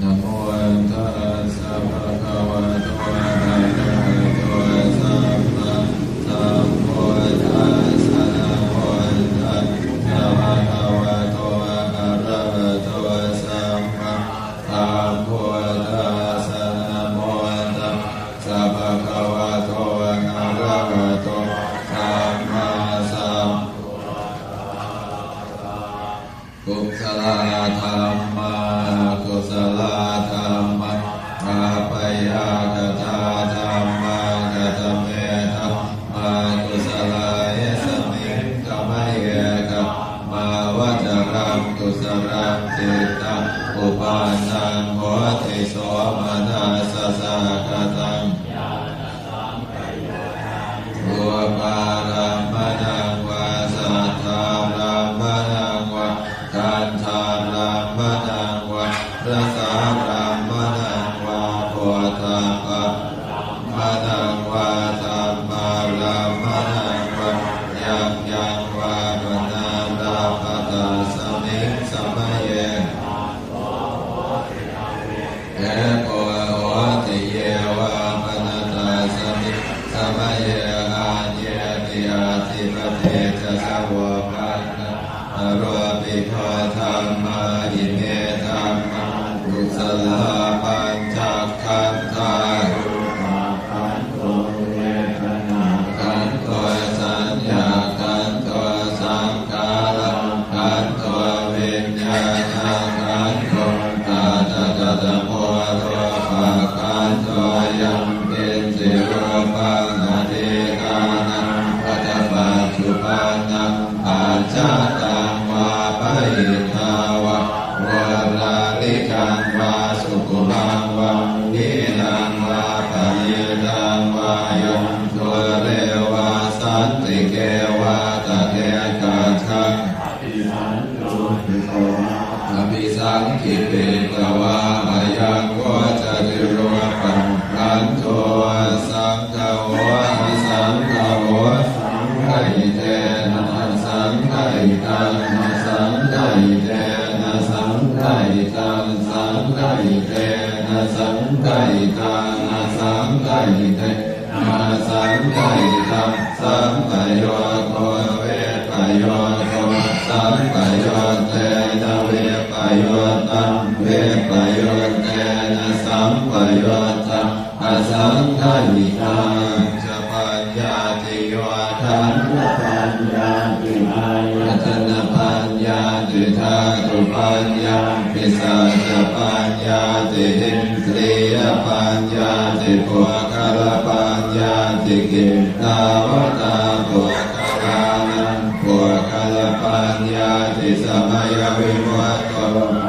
นะโมตัสสะภะคะวะโตอะระหะโตสัมมาสัมพุทธัสสะนะโมตัสสะภะคะวะโตอะระหะโตสัมมาสัมพุทธัสสะนะโมตัสสะภะคะวะโตอะระหะโตสัมมาสัมกุศลธรรมะกุศลธรรมะอาภัยกตาธรรมะกตเมธรรมะกุศลายสมิงกมะเยกะมาวัจรังกุศลังจิตตังอุปาทังโหติโสมนัสสะสะกตังอุปารัมมนังวาสัทธารัมมนังวาคันธารัมมนังวารัสสารัมมนังวาโพธังวามนังวาธัมมารัมมนังวายังยังวาปนาราปตาสมิงสมัยเยเอโกโหติเยวะปนัตตาสมิงสมัยเยอาเยติอาติปเตจะสาวปันนะอโรปิโพธัมมาอิเมธัมมังกุศลปัญจขันธาขันโตเวทนาขันโตสัญญาขันโตสังขารขันโตวิญญาณขันโตตาตะกะตะโพโรภะขันโตยังเป็นสิโรปังอธิกานังปัจจปัจจุบันนังอาจาตังวาปะหิทาวะวะลาลิกังวาสุขุมังวะนินังวาปะหิตังวายงตัวเรวาสันติเกวาตะเกกัจฉังอภิสังขิเปกวาอายังวะจะติโรปังรันโทสังฆโวสังฆโวสังฆอิเตนะสังฆอิตังนะสังฆอิเตนะสังฆอิตังสังฆอิเตนะสังฆอิตังนะสังฆอิเตนะสังฆอิตังสัมปโยโคเวปโยโคสัมปโยเตนะเวปโยตังเวปโยเตนะสัมปโยตังอสังฆอิตังจะปัญญาติโยทันปัญญาติอายัตนะปัญญาติธาตุปัญญาปิสัจปัญญาติอินทรียปัญญาติปุคละปัญญาติกิตตาวตาปุคละนังปุคละปัญญาติสมัยวิมุตโต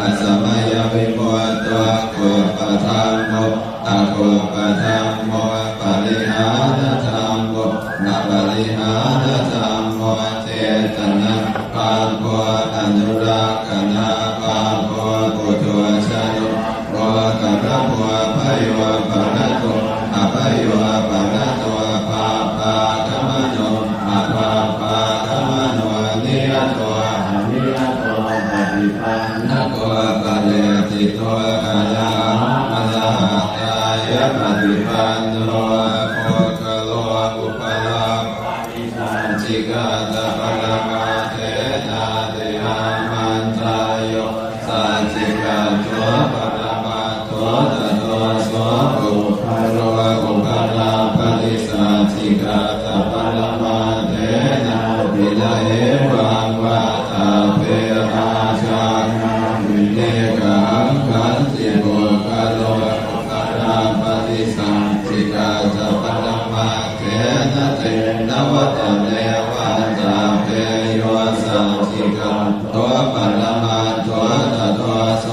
อสมัยวิมุตโตกุปธัมโมอกุปธัมโมปริหานธรรมโมนะปริหานธรรมโมเจตนะปานโพอนุรักขณาปานโพปุถุชนโพกะระโพพโยปะนะโตอภโยปะนะโตปาปากัมโนอภาปากัมโนนิยโตอนิยโตปฏิปันนะโกปะเลติโตอะระอะระหะตายะปฏิปันโนโภคโลอุปลาภวิสันติกาตะปะระมะเทนะติหังมันทายโยสัจจิกาโตปะระมะโตตะโตโสอุปโลอุปลาภวิสันติกาตะปะระมะเทนะวิลาเหวังวะตาเพราชาวิเลกังขันติโภคโลอุปลาภวิสันติกาตะปะระมะเทนะเตนะวะตะเลวะตาเพโยสันติกาโตปะระมะโตตะโตโส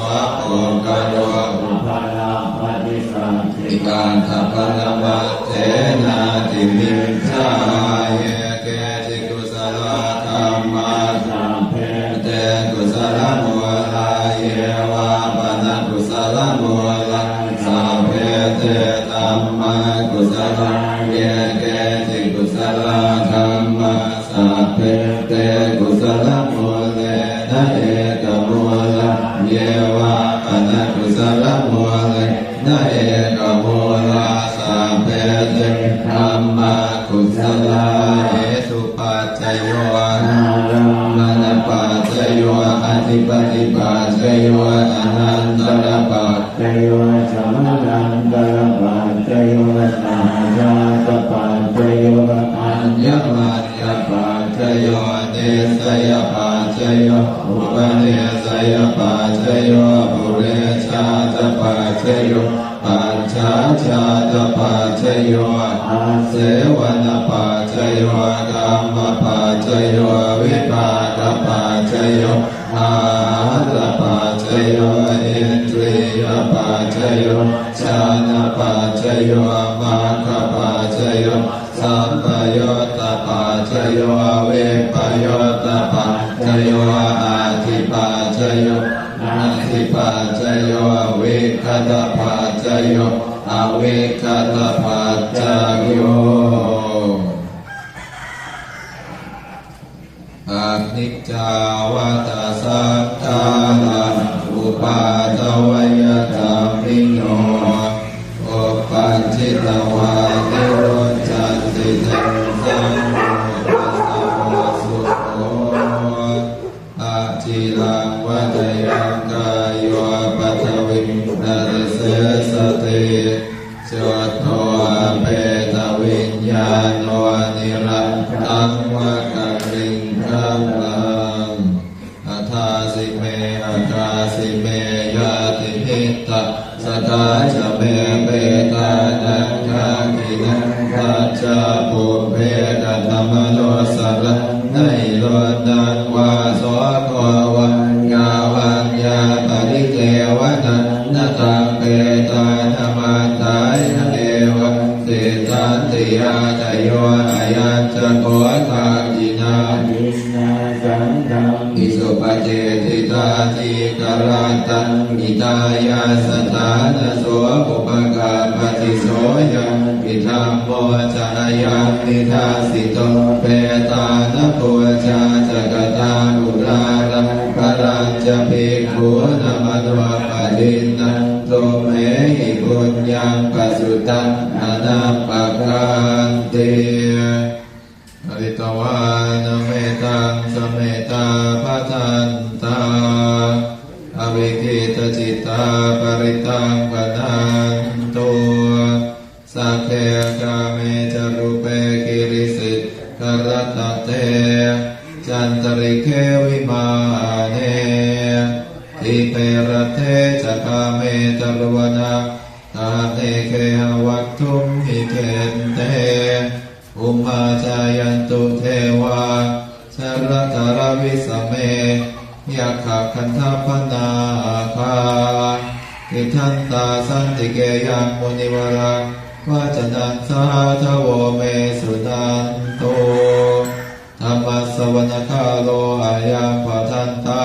อุปโลอุปลาภวิสันติกาตะปะระมะเทนะติมิจฉาเยเกติกุศลธรรมะสัมเพเตกุศลมูลาเยวะปะนะกุศลมูลาสัมเพเตธัมมากุศลเยเกติกุศลธรรมะสัมเพเตกุศลมูเลนะเอกมูลาเยวะปะนะกุศลมู โยอธิปติปัจจโยอนันตรปัจจโยสัมนันตรปัจจโยสัมมาตปัจจโยอัญญมัญญปัจจโยเนสยปัจจโยอุปเนสยปัจจโยปุเรชาตปัจจโยปัจฉาชาตปัจจโยอาเสวนปัจจโยกรรมปัจจโยวิปากปัจจโยอาหารปัจจโยอินทรียปัจจโยฌานปัจจโยมรรคปัจจโยสัมปยุตตปัจจโยวิปยุตตปัจจโยอาทิปัจจโยอาทิปัจจโยวิคตปัจจโยอวิคตปัจจโยอนิจจาวัฏสังขาราอุปาทวยธรรมิโนอุปัญจิตวานิโรจันติเตสังโฆปัสสะสุโขอาจิรังวัฏยังกายโยปัทวิงนาริเสสติสุตโตเปตวิญญาโนนิรันตังวะกริงคังลังอัฏฐาสิเมอัฏฐาสิเมยาติหิตตสกาจเมเปตานังคากินังปัจจาปุเพนะธรรมโนสัรในโลนังวาโสโกวังยาวัญญาปริเกวนะนะตังเปตาธรรมันตายนะเอวะสิทันติยาจโยอายัญจโกทากินานินาสังฆังอิสุปเจติตาติกรัตตังอิตายาสถานโสอุปกาปฏิโสยังปิธรรมโมจายังนิทาสิโตเปตานปุจาจกตานุรารังปรัญจภิกขุนมโนปะดินนังโตเมหิปุญญังปัสสุตังอนัปปะกันติอริตวานเมตังสเมตาปัฏฐันตาอวิคิตจิตตาปริตังปนันตุสัพเพกาเมจรูปเปกิริสิทกรัตเตจันตริเควิมาเนทิเปรเทจกาเมจรวนาตาเตเคหวัตถุมหิเกนเตอุมาจายันตุเทวาสรตรวิสเมยักขคันธปนาคาอิทันตาสันติเกยังมุนิวรังวาจนันสาทโวเมสุนันโตธรรมสวนาคาโลอายังปะทันตา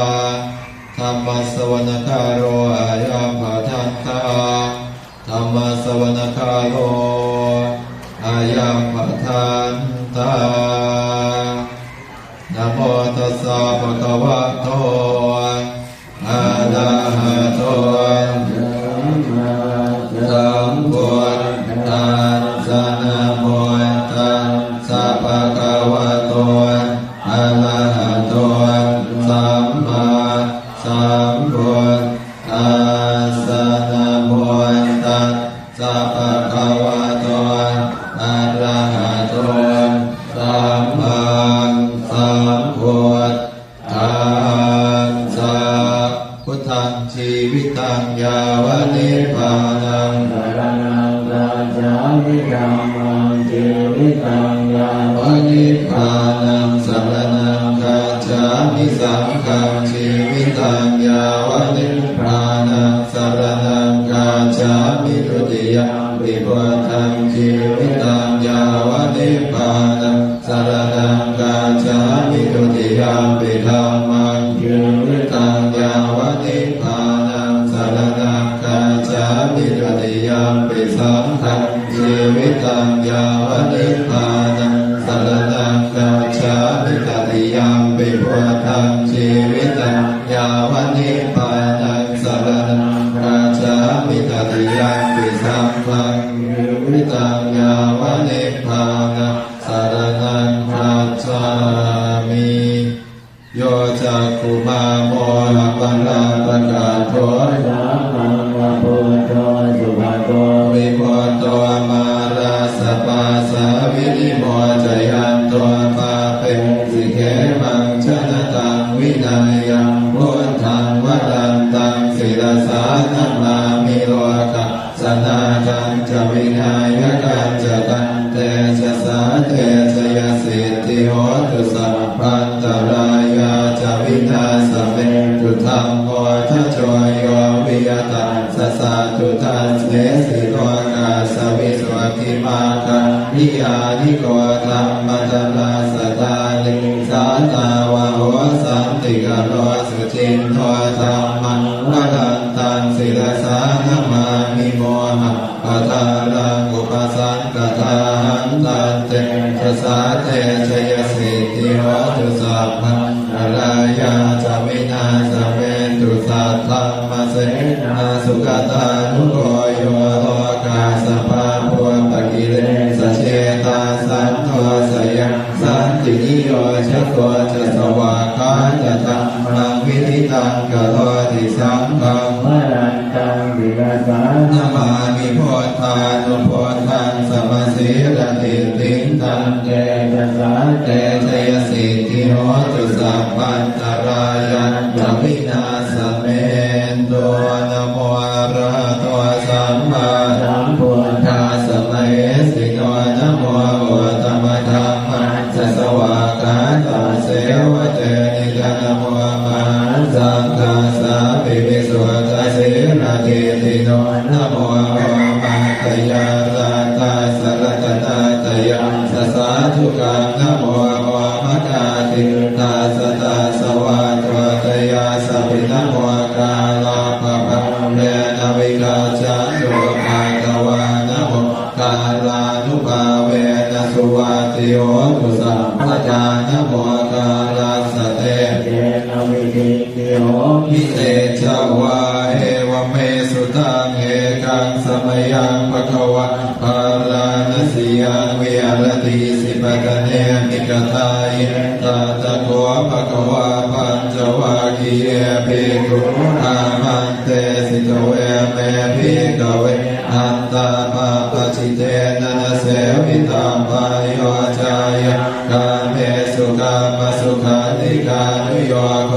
ธรรมสวนาคาโลอายังปะทันตาธรรมสวนาคาโลอายังปะทันตานะโมตัสสะภะคะวะโตอะระหะโตสัมพุทธัสสะนะโมตัสสะภะคะวะโตอะระหะโตสัมมาสัมพุทธัสสะนะโมตัสสะภะคะวะโตอะระหะโตสัมมาสัมพุทธัสสะพุทธังชีวิตังยาวนิพพานังสรณังกัจฉามิธัมมังชีวิตังยาวนิพพานังสรณังกัจฉามิสังฆังชีวิตังยาวนิพพานังสรณังกัจฉามิทุติยมปิพุทธังชีวิตังยาวนิพพานังสรณังกัจฉามิทุติยมปิธัมมังชีวิตังยาวนิพพานังสรณังกัจฉามิทุติยมปิสังฆังชีวิตังยาวนิพพานังสรณังกัจฉามิตติยมปิพุทธังชีวิตังยาวนิพพานังสรณังกัจฉามิตติยมปิสังฆังชีวิตังยาวนิพพานังสรณังกัจฉามิโยจักขุ กุมาโมหะปัญญาประกาศโทสามังวะโพโตสุภโตวิโพโตมาราสปาสาวินิโมจยันโตปาเปสิเขมังชนะตังวินัยยังพุทธังวรันตังศิลสานามามิโลกะสนาจังจะวินัยกันจะตันเตชะสาเตชยสิทธิโหตุสัพพันตรายาจะวินาสเมตุธรรมโมทัจโยโยวิยตังสสะตุตันเสสิโลกาสวิสวกิมาคันนิยานิโกธรรมตนาสตานิสาตาวะโหสันติกโลสุจินโทธรรมังวรันตังศิลสานามามิโมหะปะทารังอุปสังกทาหันตันเตชะสาเตชยสิทธิโหตุสัพพันตรายาจะวินาสเมตุสัทธัมมเสนาสุขตานุโกโยโลกาสภาพัวปกิเลสเชตาสันโทสยังสันตินิโยชะโกจะสวากาจะตังมังวิธิตังกะโลติสังฆังวรันตังวิรัสสานามามิโพธานุโพธังสมสีรติติงตังเตชะสาเตชยสิทธิโหตุสัพพันตรายาจะวินาสเมนโตนะโมอะระหะโตสัมมาสัมพุทธัสสะมะเหสิโนนะโมโอตัมมะธัมมัสสะสวากาตาเสวะเตนิกานะโมมหาสังฆาสาปิวิสุทธัสสิระเทติโนนะโมมาตยาราตาสรตนาตยังสสาธุกังนะโมมะกาติตาสตาสวะตัวตยาสัพพินะโมกาลาภะภะเรนวิกาจันโตภาควานะโมกาลานุภาเวนะสุวัติโยตุสัพพะจานะโมกาลาสเตเตนะวิธิติโหมิเตจาวาเอวเมสุตังเอกังสมยังภควะภาลานะสิยังวิหารติสิปะเนมิกตายตาตะโกภควะปัญจวัคคียภิกขุอามันเตสิตเวเมภิกขเวอันตาภาปจิเตนะเสวิตาภายโยจายกาเมสุกามสุขานิกานุโยโก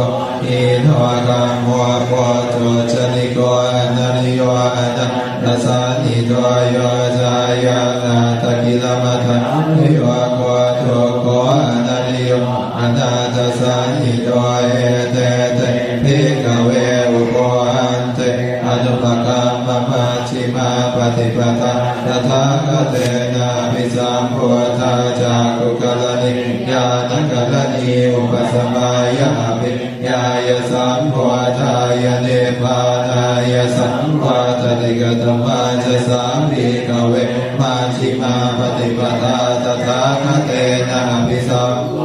อินทวกามโมโพโตชนิโกอนันโยอนันตสานิโตโยจายานาตกิลมัทานุโยโกโตโกอนันโยอนันตสานิโตเอเตเตภิกขเวอุโกหันเตอนุปกรรมปัจฉิมาปฏิปทาตถาคเตนะภิสัมโพธาจากขุกรณิญาณกรณีอุปสมัยภิญายสัมโพธายเนปานายสัมโพธติกตมาจะสามีกเวมาชิมาปฏิปทาตถาคเตนะภิสัมโพ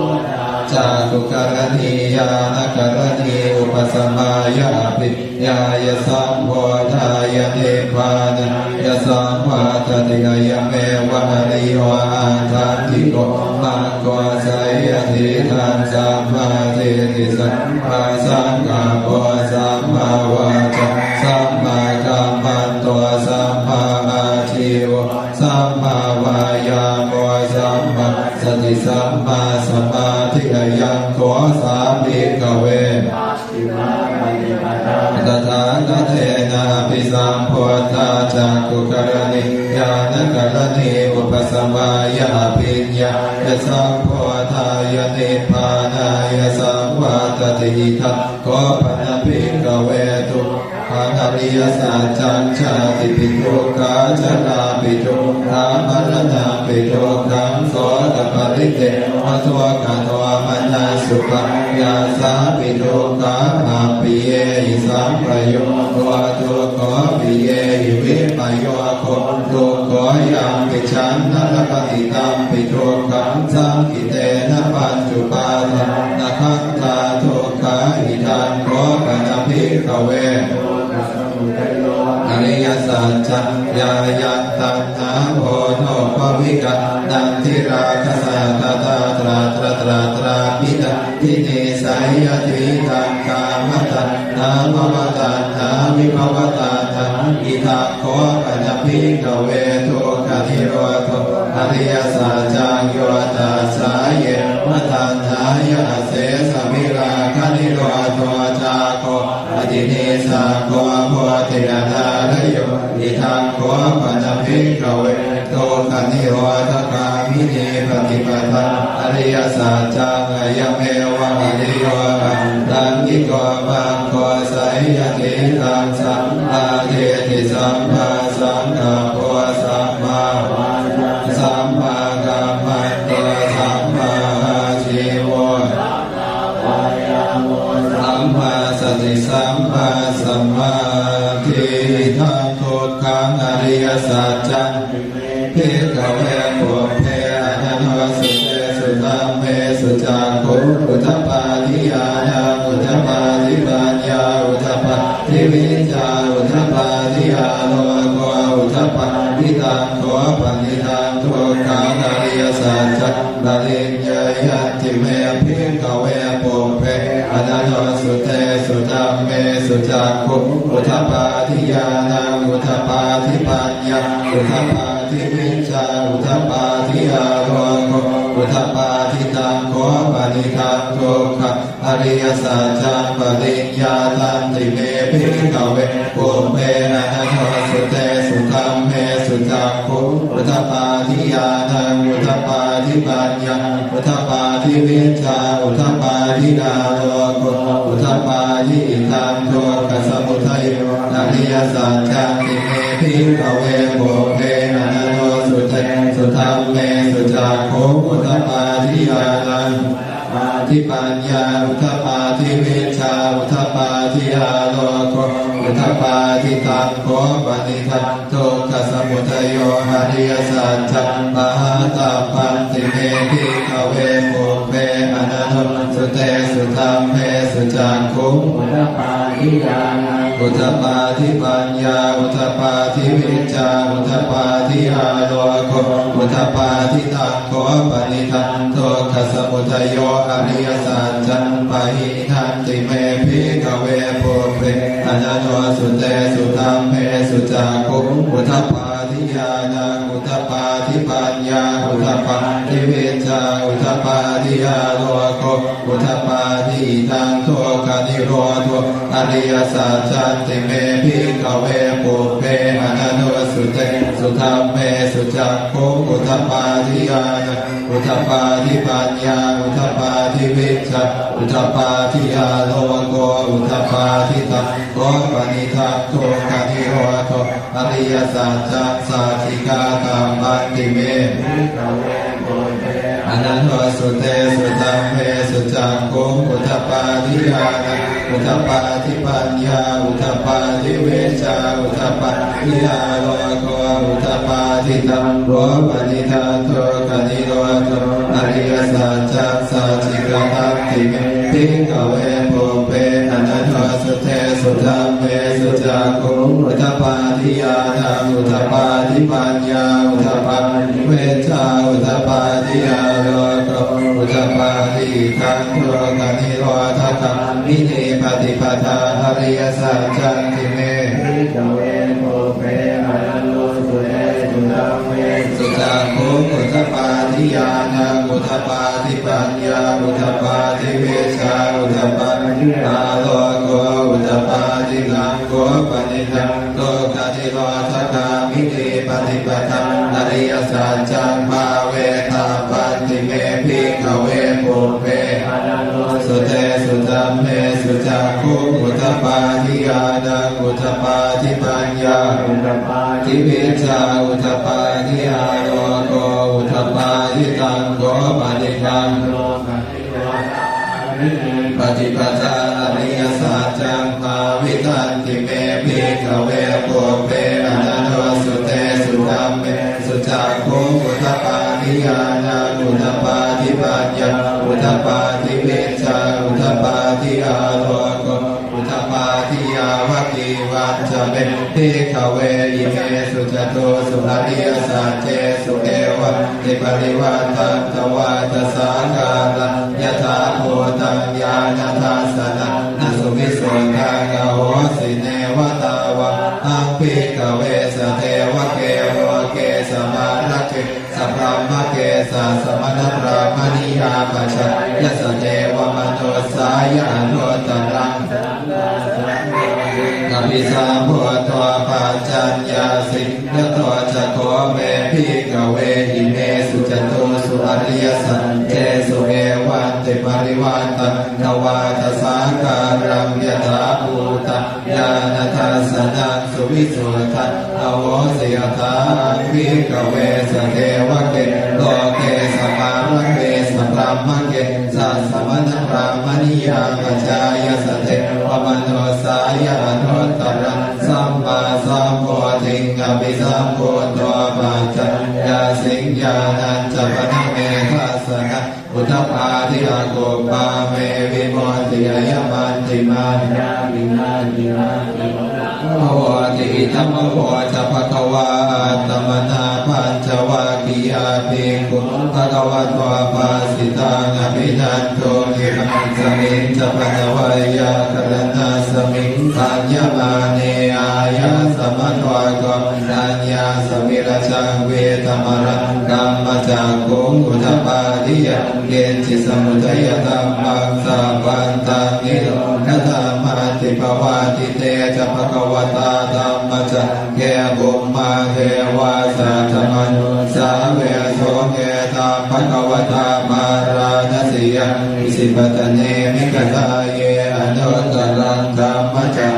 จากขุกรณีญาณกรณีอุปสมัยภิญายสัมโพธายเนปานายสัมโพธติกยเมวะหริโยอาทันติโกมังโกไสยติทันสัมมาเทติสัมมาสังฆาโพสัมมาวาจาสัมมากัมมันโตสัมมาอาชีวสัมมาวายาโมสัมมาสติสัมมาสมาธิยังโกสามิกเวตถาคเตนะภิสัมโพธาจากขุกรณีญาณกรณีอุปสมัยภิญญายสัมโพธายเนปานายสัมวาตติทัตโกปนะภิกขเวตุอานาริยสัจจังชาติปิทุกขาชนะปิทุกขามรณะปิทุกขังโสตปริเตวะตัวกะตัวมัญญสุปยาสาปิทุกขามาปิเยหิสัมปโยตัวทุกขปิเยหิวิปโยโคทุกขยังปิฉันนรปฏิตัมปิทุกขังสังกิเตนะปัจจุปาทานะขันธาทุกขาหิทังโกปนะภิกขเวอริยสัจจังญายันตัณหาโภโนภวิกะนันทิราคสาตตาตราตราตราตราปิตา ทิเนสัยยติตังกามตัณหาภวตัณหาวิภวตัณหาอิทัคโขปัญญพิกเวทุกขนิโรธอริยสัจจังโยตัสสะเยมตัณหายะเสสมิราคนิโรธจาโคอติเนสังโฆโพธินาลโยอิทัคโขปัญญพิกเวทุกขนิโรธกามิเนปฏิปทาอริยสัจจังยะเมวะอริโยตังกิโกมังโคไสยติตังสัมมาเทติสัมมาสังกัปปะสัมมาสัมมากัมมันโตสัมมาชีวะสัมมาสติสัมมาสัมมาทิฏฐิทุกขังอริยสัจจังภิกขเวปุพเพอนันตสุเตสุตัมเมสุจักขุอุทธัปปาทิยานาอุทธัปปาทิปัญญาอุทธัปปาทิวิชชาอุทธัปปาทิยาโลโกอุทธัปปาทิตังโขปณิตังทุกขังอริยสัจจังปริญญายัตถิเมภิกขเวปุพเพอนันตสุเตสุตัมเมสุจักขุอุทธัปปาทิยานาอุทธัปปาทิปัญญาอุทธัปปาทิวิชชาอุทธัปปาทิยาโลโกอุทธัปปาทิตังโขปณิตังทุกขังอริยสัจจังปริญญาตันติเมภิกขเวปุพเพอนันตสุเตสุตัมเมสุจักขุอุทธัปปาทิยานังอุทธัปปาทิปัญญาอุทธัปปาทิวิชชาอุทธัปปาทิดาโลโกอุทธัปปาทิอิทังทุกขสมุทัยอริยสัจจังติเมภิกขเวปุพเพอนันตสุเตสุตัมเมสุจักขุอุทธัปปาทิยานังทิปัญญาอุทธัปปาทิวิชชาอุทธัปปาทิยาโลโกอุทธัปปาทิตังโขปณิทังทุกขสมุทัยอริยสัจจังมหาตัพพันติเมภิกขเวปุพเพอนันตสุเตสุตัมเมสุจักขุอุทธัปปาทิยานังอุทธัปปาทิปัญญาอุทธัปปาทิวิชชาอุทธัปปาทิยาโลโกอุทธัปปาทิตังโขปณิทังทุกขสมุทัยอริยสัจจังปะหิทันติเมภิกขเวปุพเพอนันตสุเตสุตัมเมสุจักขุอุทธัปปาทิยานังอุทธัปปาทิปัญญาอุทธัปปาทิวิชชาอุทธัปปาทิยาโลโกอุทธัปปาทิตังทุกขนิโรธอริยสัจจันติเมภิกขเวปุพเพอนันตสุเตสุตัมเมสุจักขุอุทธัปปาทิยานังอุทธัปปาทิปัญญาอุทธัปปาทิวิชชาอุทธัปปาทิยาโลโกอุทธัปปาทิตังโขปณิทังทุกขนิโรธอริยสัจจังสัจจิกาตัมปันติเมภิกขเวปุพเพอนันตสุเตสุตัมเมสุจักขุอุทธัปปาทิยานังอุทธัปปาทิปัญญาอุทธัปปาทิวิชชาอุทธัปปาทิยาโลโกอุทธัปปาทิตังโขปณิทังทุกขนิโรธอริยสัจจังสัจจิกาตัมติเมภิกขเวปุพเพอนันตสุเตสุตัมเมสุจักขุอุทธัปปาทิยานังอุทธัปปาทิปัญญาอุทธัปปาทิวิชชาอุทธัปปาทิยาโลโกอุทธัปปาทิตังทุกขนิโรธกามิเนปฏิปทาอริยสัจจังติเมภิกขเวปุพเพอนันตสุเตสุตัมเมสุจักขุอุทธัปปาทิยานังอุทธัปปาทิปัญญาอุทธัปปาทิวิชชาอุทธัปปาทิยาโลโกอุทธัปปาทิตังโขปณิทังทุกขนิโรธกามิเนปฏิปทาอริยสัจจังภาเวตัพพันติเมภิกขเวปุพเพอนันตสุเตสุตัมเมสุจักขุอุทธัปปาทิยานังอุทธัปปาทิปัญญาอุทธัปปาทิวิชชาอุทธัปปาทิยาโลโกอุทธัปปาทิตังโขปณิทังปฏิปทาอริยสัจจังภาวิทันติเมภิกขเวปุพเพอนันตสุเตสุตัมเมสุจักขุอุทธัปปาทิยานังอุทธัปปาทิปัญญาอุทธัปปาทิวิชชาอุทธัปปาทิยาโลโกอุทธัปปา ธิยาวะกีวันจะเป็นพิขเวอิเมสุจตุสุอริยสัจเจสุเอวะติปริวัตังตวาตสาการะยะถาโพตังญาณทัสสนะนะสุวิสุทธังอโหสิเนวตาวะอังพิขเวสเทวะเกโวเกสมาระเกสัพพมะเกสัสมณพราหมณียาปัจจยสเทวมโนสายานุตรังกัมพิสาพุทโธปัจจัญญาสิกขโตจะโคเมพิกเวหิเมสุจตุสุอริยสัจเจสุเอวันติปริวันตังนวาตสาการังยถาภูตญาณทัสสนังสุวิสุทธังอโหสิยถาพิกเวสเทวะเกโลเกสมาระเกสัพพมะเกสัสสมณพราหมณียาปัจจายสเทวมโนสายานุตรังสัมมาสัมโพธิงอภิสัมโพธปัจจัญญาสิงญาณัญจปนเมทัสสนะอุทปาทิอาโกปาเมวิโมติยมันติมานามินามินาโอติธัมโมจะภควาตมนาปัญจวัคคียาภิกขุภควะโตภาสิตังอภินันโตหิมังสมิงจะปนวัยยะกรณาสมิงทัญญมาเนอายะสมัตวะโกนัญญาสมิรชังเวทมรังกัมมจักขุงอุทปาทิยะเกจิสมุทัยธัมมังสัพพันตังนิโรธธรรมติภวาติเตจะภควตาธัมมจักเกบุมมาเทวาสัทธมนุสาเวโสเกตัมภควตามาราณสิยอิสิปตเนมิกตาเยอนุตตรังธัมมจัก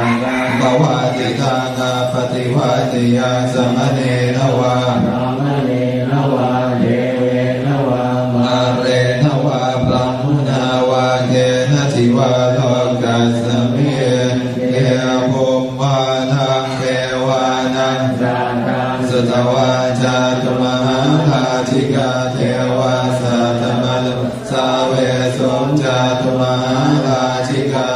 ภวาติทางาปฏิวาติยาสมเนนวามาเรนวาพระมุนาวาเกนะทิวาโลกัสสมิเกภูมิวานังเทวานังสุตวาจาตุมหาราชิกาเทวาสัตมนุสาเวสมจาตุมหาราชิกา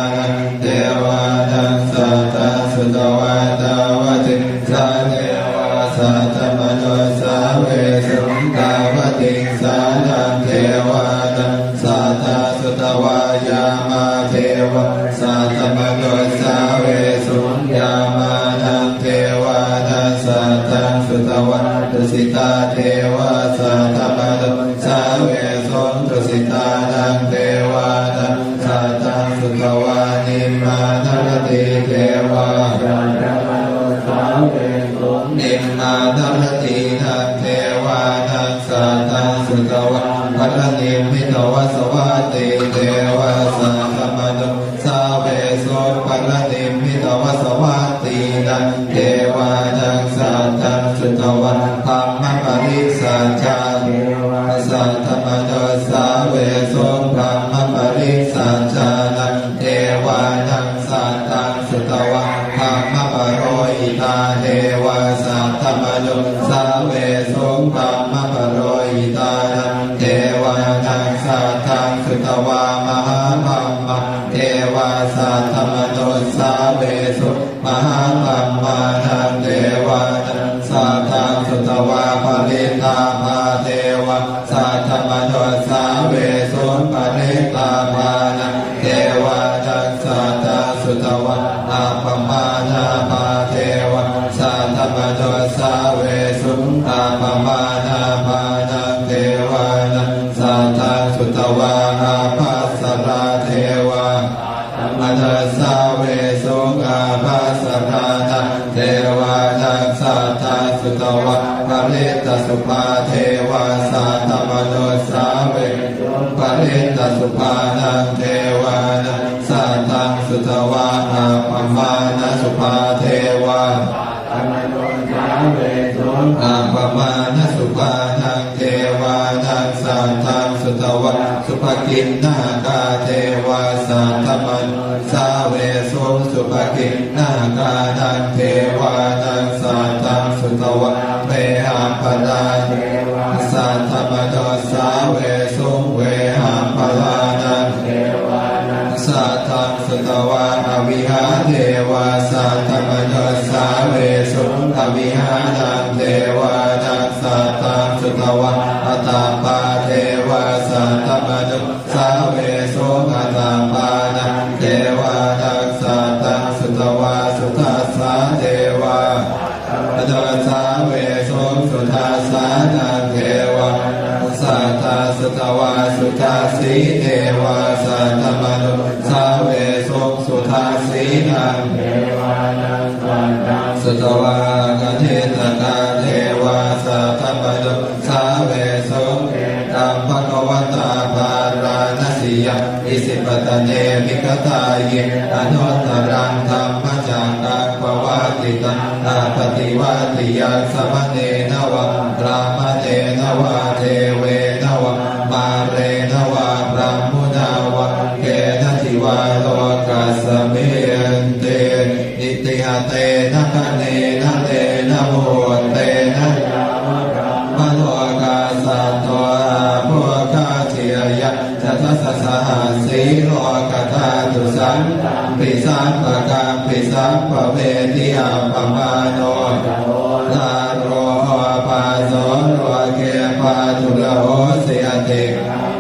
เทวานังสัตตสุตวาตาวติสาเทวาสัตมนุสาเวสมตาวติสานังเทวานังสัตตสุตวายามาเทวะสัตมนุสาเวสุยามานังเทวานังสัตตสุตวะตุสิตาเทวะสัตมนุสาเวสุตุสิตานังเทวานังสัตตสุตวานิมานรติเทวะสัตตมนุสาเวสุนิมมานรตินังเทวานังสัตตสุตวะปัตตนิมิตวสวัตติเทวะสัตตมนุสาเวสุปัตตนิมิตวสวัตตินังเทวานังสัตตสุตวะธัมมปริสัจจาเทวะสัตตมนุสาเวสุธัมมปริสัจจานังเทวานังสัตตสุตวะธัมมปโรหิตาเทวะสัตตมนุสาเวสุธัมมปโรหิตานังเทวานังสัตตสุตวามหาธัมมะเทวาสัตตมนุสาเวสุมหาธัมมานังเทวานังสัตตสุตวาปริตาภาเทวะสัตตมนุสาเวสุปริตาภานังเทวานังสัตตสุตวะอัปปมานาภาเทวะสัตตมนุสาเวสุอัปปมานาภานังเทวานังสัตตสุตวะอาภัสราเทวะมนัสสาเวสุอาภัสรานังเทวานังสัตตสุตวะปริตตสุภาเทวะสัตตมนุสาเวสุปริตตสุภานังเทวานังสัตตสุตวะอาปมาณสุภาเทวะอาปมาณสุภานังเทวานังสัตตสุตวะสุภกินนาคาเทวะสัตตมนุสาเวสุสุภกินนาคานังเทวานังสัตตสุตวะเวหัมปลาเทวะสัตตมนุสาเวสุเวหัมปลานังเทวานังสัตตสุตวะอวิหาเทว วาสัตตมนุสสาเวสุขวิหารังเทวาทัสสะตังสุตวะอัตตาปาเทวาสัตตมนุสสาเวสุอัตตาปานังเทวาทัสสะตังสุตวะสุทัสสะเทวาอัตตาสาเวสุสุทัสสะนังเทวาสัตตาสุตวะสุทัสสีเทวาสัตตมนุสสาเวสุสุทัสสีนังเทวานังสัตตังสุตวะกเทตกาเทวาสัตตมนุสสาเวสุตัมภะวตาภาราณสียอิสิปตเนมิกตาเยอนุตตรังธรรมจักกัปวาติตังอาปฏิวาติยังสมเนนวะรามเนนวะเทเวนวะมาเรนวะพระมุนาวะเกณทิวาโลกัสเมนเตนิติหเตนะคะเนนะเตนะโมเตนะมโลกาสัตวะโภคาเทียยะจัตสสหสีโลกธาตุสังปิสัมปะกังปิสัมปะเวทิอัปปมาโนลาโรปาโสโรเกปาตุระโหเสยเต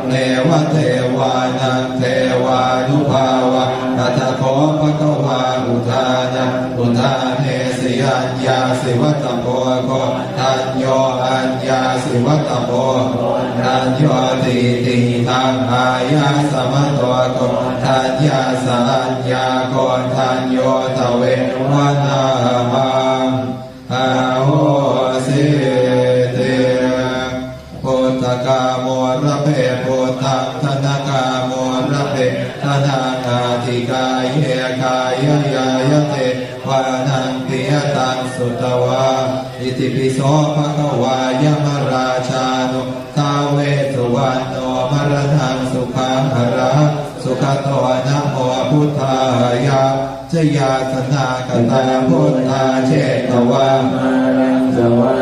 เนวะเทวานังเทวานุภาวะอัตโคภะคะวาอุทานะอุทาเนสิอัญญาสิวัตโพโกทัญโยอัญญาสิวัตโพทัญโยติติตังอายาสมะโตโกทัญญาสัญญาโกทัญโยตเววนามังอาโหสิเตพุทธกาโมระเพพุทธังธนกาโมระเพธนานาติกายเยกายยายเตวานังปิยตังสุตวะอิติปิโสภะคะวายมราชานุทาเวสุวรรณโนมรณังสุขังหระสุขโตนะโมพุทธายะจยาสนากตาพุทธาเชตวามารังสวา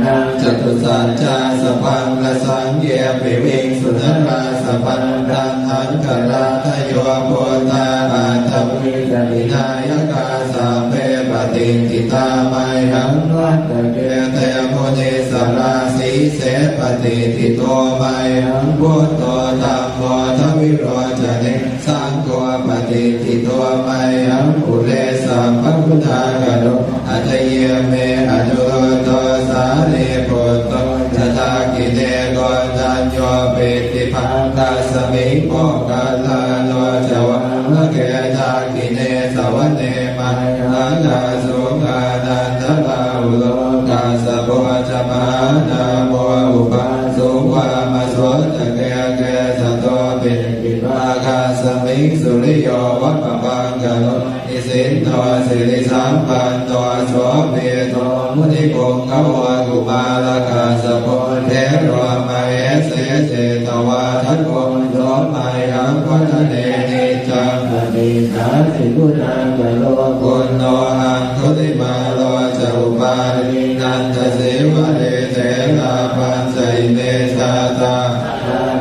นังจตุสัจจาสพังละสังเยปิวิงสุนราสพันตันหังกราทโยพุทธาอาตมิกนินายกาสัมเปปติติตาไมหังวัตเกเตโมนิสราสีเสปติติโตไมหังพุทโตธัมโมทวิโรจเนสังโฆปฏิติโตไมหังอุเลสัมภพุทธากโนอัตเยเมอนุโตสารีปุตโตตถาคิเนโกตัญโยปิติภาคาสมิงโมกาลาโนจวะมะเกตาคิเนสวะเนมานาคาสุขานันทลาอุโลกาสโพจมานาโมอุปาสุวามะโสตะเกเกสโตปิปิภาคาสมิงสุริโยวัปปะปังกโนอิสินโตสิริสัมปันโตโสเปโตมุนิโกงขวะกุมาลกาสโพเทโรมาเอเสเจตวาทัตโกโสมายังวัฏเนนิจังปฏิสาสิพุทธังกโลกุณโนหังคุติมาโลจะอุปารินันทเสวะเรเถระปัญจเมชาตา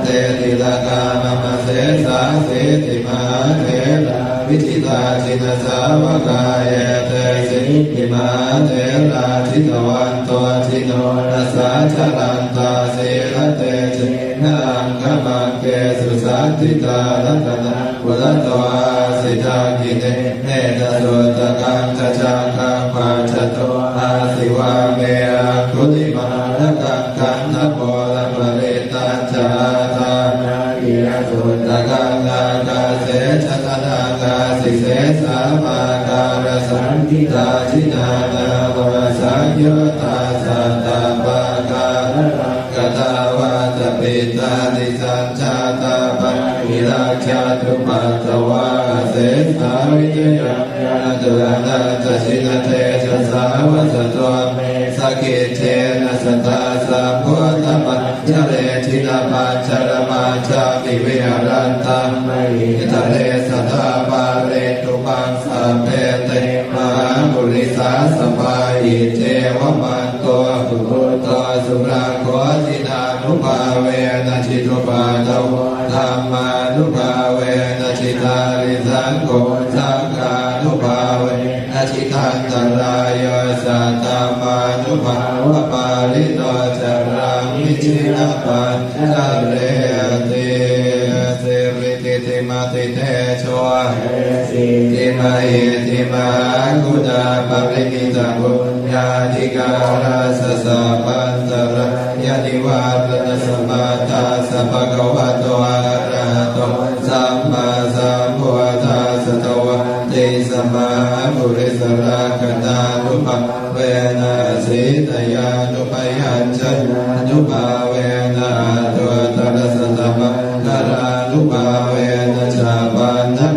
เตติลกามะมะเสสาเสติมาเถระวิจิตาจินสาวกายเตสิกิมาเถระทิตวันโตทิโนนัสสะชลันตาเสระเตจินังขมังเกสุสันติตาลัตนะกุลโตอาสิทากิเนเนตโสตกังขจังกังปัจจโตอาสิวาเมอังคุลิมาลกังขันธโพลปริตัญจาตานาคิยสุตกังนาคาเสชตนาคาสิเสสามาการสังทิตาจินานาโมสังโยตาสัตตาปาการังกตาวาตปิตานิสัญชาตาปัญญิราชาตุปัตตวาเสสาวิจยังยาตุลานาจะชินเตจะสาวสตัวเมสกิเทนะสตาสัมพุทธปัจเจเรทินาปัจจรมาจามิวิหารันตังไมหิทะเลสตาปาเรตุปังสัพเพเตมหาบุริสาสปายเจวมันโตสุโตสุราโคตินานุภาเวนะจิตุปาตวธรรมานุภาเวนะจิตาริสังโฆสังฆานุภาเว นาชิตันตรายสัตตามานุภาวะปาลิโตจารามิจิรปัญจเรติเสริติติมาติเตโชติมาเอติมากุณาปริมิตาบุญญาธิการาสสะปันตระยะนิวาตนะสัมมาตาสัพพะคะวะโตอะระหะโตสัมมาสัมพุทธัสสะตวะติสัมมาปุริสราคตานุภาเวนะสิตยานุปยัญชนะนุภาเวนะตัวตระสัตตมะกรานุภาเวนะชาปันนะ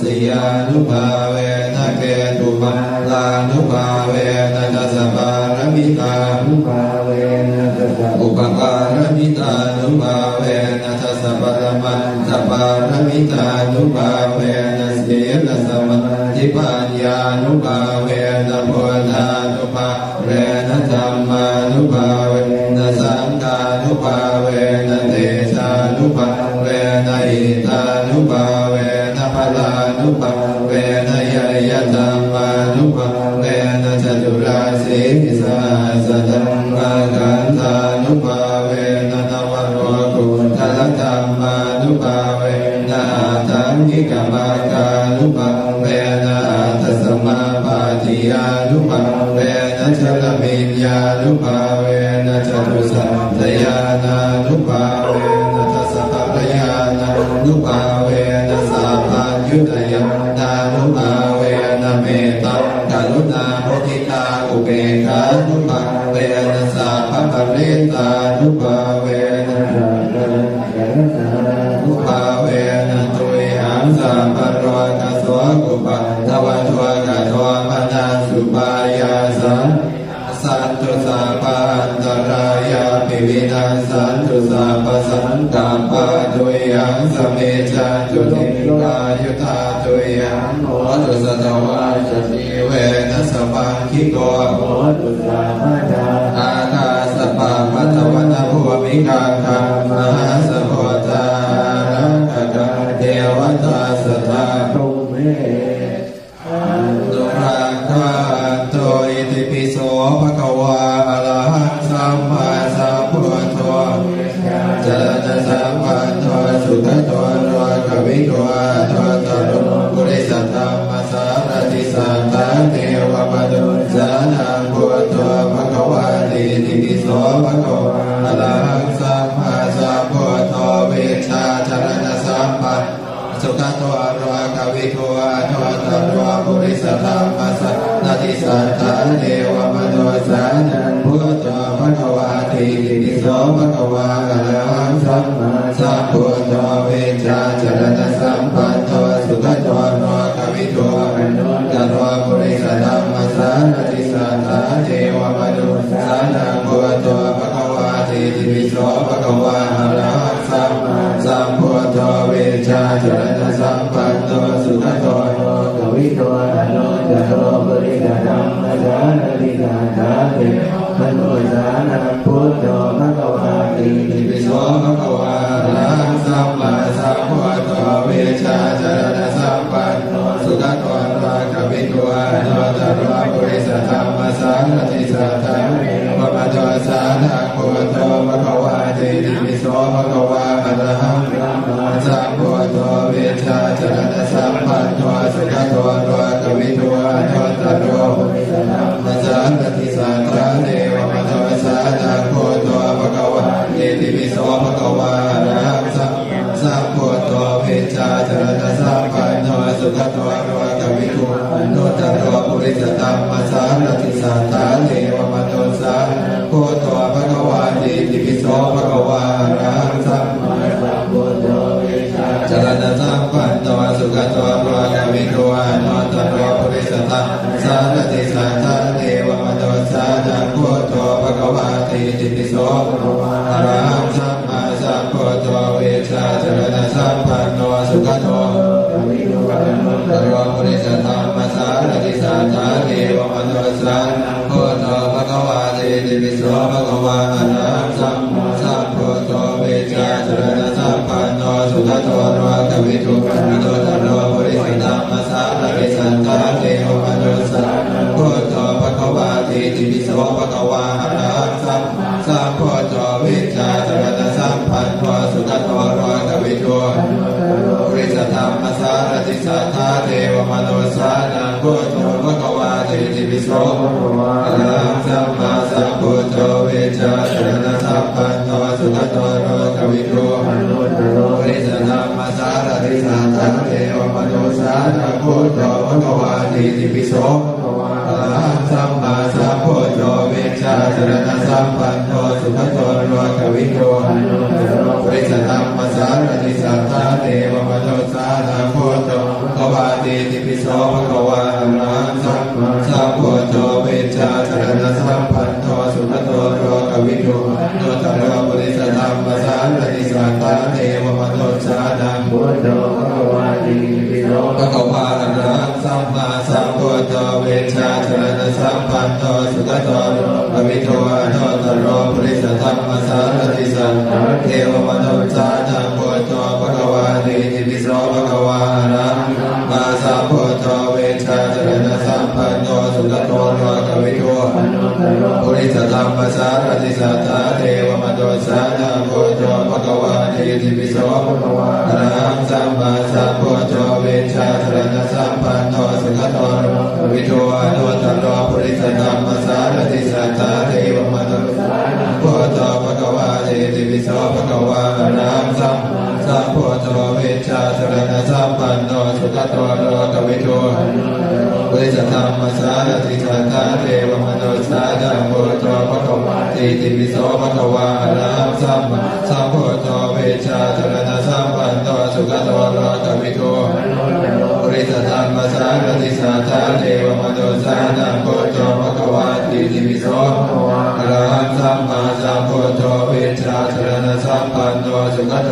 สิยานุภาเวนะเกตุมะลานุภาเวนะทัสสะปารมิตานุภาเวนะทัสสะอุปการมิตานุภาเวนะทัสสะปรมัตถปารมิตานุภาเวนะสีลสมาธิปัญญานุภาเวนะโพธานุภาเวนะธรรมานุภาเวนะสังฆานุภาเวนะเตชานุภาเวนะอิตานุภาเวนะพลานุภาเวนะยยธรรมานุภาเวนะจตุราสีสาสดังมากันธานุภาเวนะนวโรกุทลธรรมานุภาเวนะตังกิกมาคานุภาเวนะตัสมาปาติยานุภาเวนะชลมิญญานุภาเวนะจตุสัตยานานุภาเวนะทัสสะปะปะยานานุภาเวนะสัพพัญญุตยานานุภาเวนะเมตตากรุณามุทิตาอุเบกขานุภาเวนะสัพพะปะริตานุภาเวนะนุภาเวนะตุยัมสัพพะโรกัสสวะกุปะทวัตวะกะโตมนาสุปายาสังสันตุสัพพันตรายาปิวินัสสันตุสัพพสังกัปปะตุยังสเมจันตุทิกายุตาตุยังโหตุสัตวะจติเวนัสปังคิโกโหตุสัพพะทาอาคาสปะมัตวนะภูมิกาคามหาสโพธารักขะเทวตาสตาตุเมตุรังคันโตอิติปิโสภะคะวะอะระหังสัมมาสัมพุทโธจรณะสัมปันโนสุขโตโลกวิโตโตตโรปุริสธัมมัสสารติสัตตะเทวมนุสานังพุทโธภะคะวะติอิติปิโสภะคะวะอะระหังสัมมาสัมพุทโธวิชชาจรณะสัมปันสุขโตโลกวิโตโตตโรปุริสธัมมัสสารติสัตตะเทวมนุสานังพุทโธภะคะวะติอิติปิโสภะคะวะอะระหังสัมมาสัมพุทโธวิชชาจรณะสัมปันโนสุขโตโลกวิโตตโรปุริสธัมมัสสารติสัตตะเทวมนุสานังพุทโธภะคะวะติอิติปิโสภะคะวะอะระหังสัมมาสัมพุทโธวิชชาจรณะสัมปันโนสุขโตโลกวิโตตโรปุริสธัมมัสสารติสัตตะเทวมนุสานังพุทโธภะคะวะติอิติปิโสภะคะวะอะระหังสัมมาสัมพุทโธวิชชาจรณะสัมปันโนสุขโตโลกวิโตตโรปุริสธัมมัสสารติสัตตะเทวมนุสานังพุทโธภะคะวะติอิติปิโสภะคะวะอะระหังสัมมาสัมพุทโธวิชชาจรณะสัมปันโนสุขโตโลกวิโตตโรปุริสธัมมัสสารติสัตตะเทวมนุสานังพุทโธภะคะวะติอิติปิโสภะคะวะอะระหังสัมมาสัมพุทโธวิชชาจรณะสัมปันโนสุขโตโลกวิโตตโรปุริสธัมมัสสารติสัตตะเทวมนุสานังพุทโธภะคะวะติอิติปิโสภะคะวะอะระหังสัมมาสัมพุทโธวิชชาจรณะสัมปันโนสุขโตโลกวิโตตโรปุริสธัมมัสสารติสัตตะเทวมนุสานังพุทโธภะคะวะติอิติปิโสภะคะวะอะระหังสัมมาสัมพุทโธวิชชาจรณะสัมปันโนสุขโตตโรปุริสธัมมัสสารติสัตตะเทวมนุสานังพุทโธภะคะวะติอิติปิโสภะคะวะอะระหังสัมมาสัมพุทโธวิชชาจรณะสัมปันโนสุขโตโลกวิโตตโรปุริสธัมมัสสารติสัตตะเทวมนุสา โธภะคะวาเตติปิโสอะระหังสัมมาสัมพุทโธเวชชาจรณะสัมปันโนสุขโตโลกวิทูปริสธรรมสารติสัทธะเทวมนุสานังพุทโธภะคะวาเตติปิโสอะระหังสัมมาสัมพุทโธเวชชาจรณะสัมปันโนสุขโตโลกวิทูปริสธรรมสารติสัทธะเทวมนุสานังพุทโธภะคะวาเตติปิโสภะคะวาอะระหังสัมมาสัมพุทโธเวชชาจรณะสัมปันโนสุขโตโลกวิทูโนตโรปริสธรรมสารติสัทธะเทวมนุสานังพุทโธภะคะวาเตติปิโสภะคะวาอะระหังสัมมาสัมพุทโธเวชชาจรณะสัมปันโนสุขโตโลกวิทูโนตโรปริสธรรมสารติสัทธะเทวมนุสานังพุทโธภะคะวาเตติปิโสภะคะวาอะระหังสัมมาสัมพุทโธเวชชาจรณะสัมปันโนสุขโตโลกวิทูปริสธรรมสารติสัทธะเทวมนุสานังพุทโธภะคะวาเตติปิโสภะคะวาอะระหังสัมมาสัมพุทโธเวชชาจรณะสัมปันโนสุขโตโลกวิทูอนุตตรปริสธรรมสารติสัทธะเทวมนุสานังพุทโธภะคะวาเตติปิโสภะคะวาอะระหังสัมมาสัมพุทโธเวชชาจรณะสัมปันโนสุขโตโลกวิทูปริสธรรมสารติสัทธะเทวมนุสานังพุทโธภะคะวาเตติปิโสภะคะวาอะระหังสัมมาสัมพุทโธเวชชาจรณะสัมปันโนสุขโตโลกวิทูปริสธรรมสารติสัทธะเทวมนุสานังพุทโธภะคะวาเตติปิโสภะคะวาอะระหังสัมมาสัมพุทโธเวชชาจรณะสัมปันโนสุขโต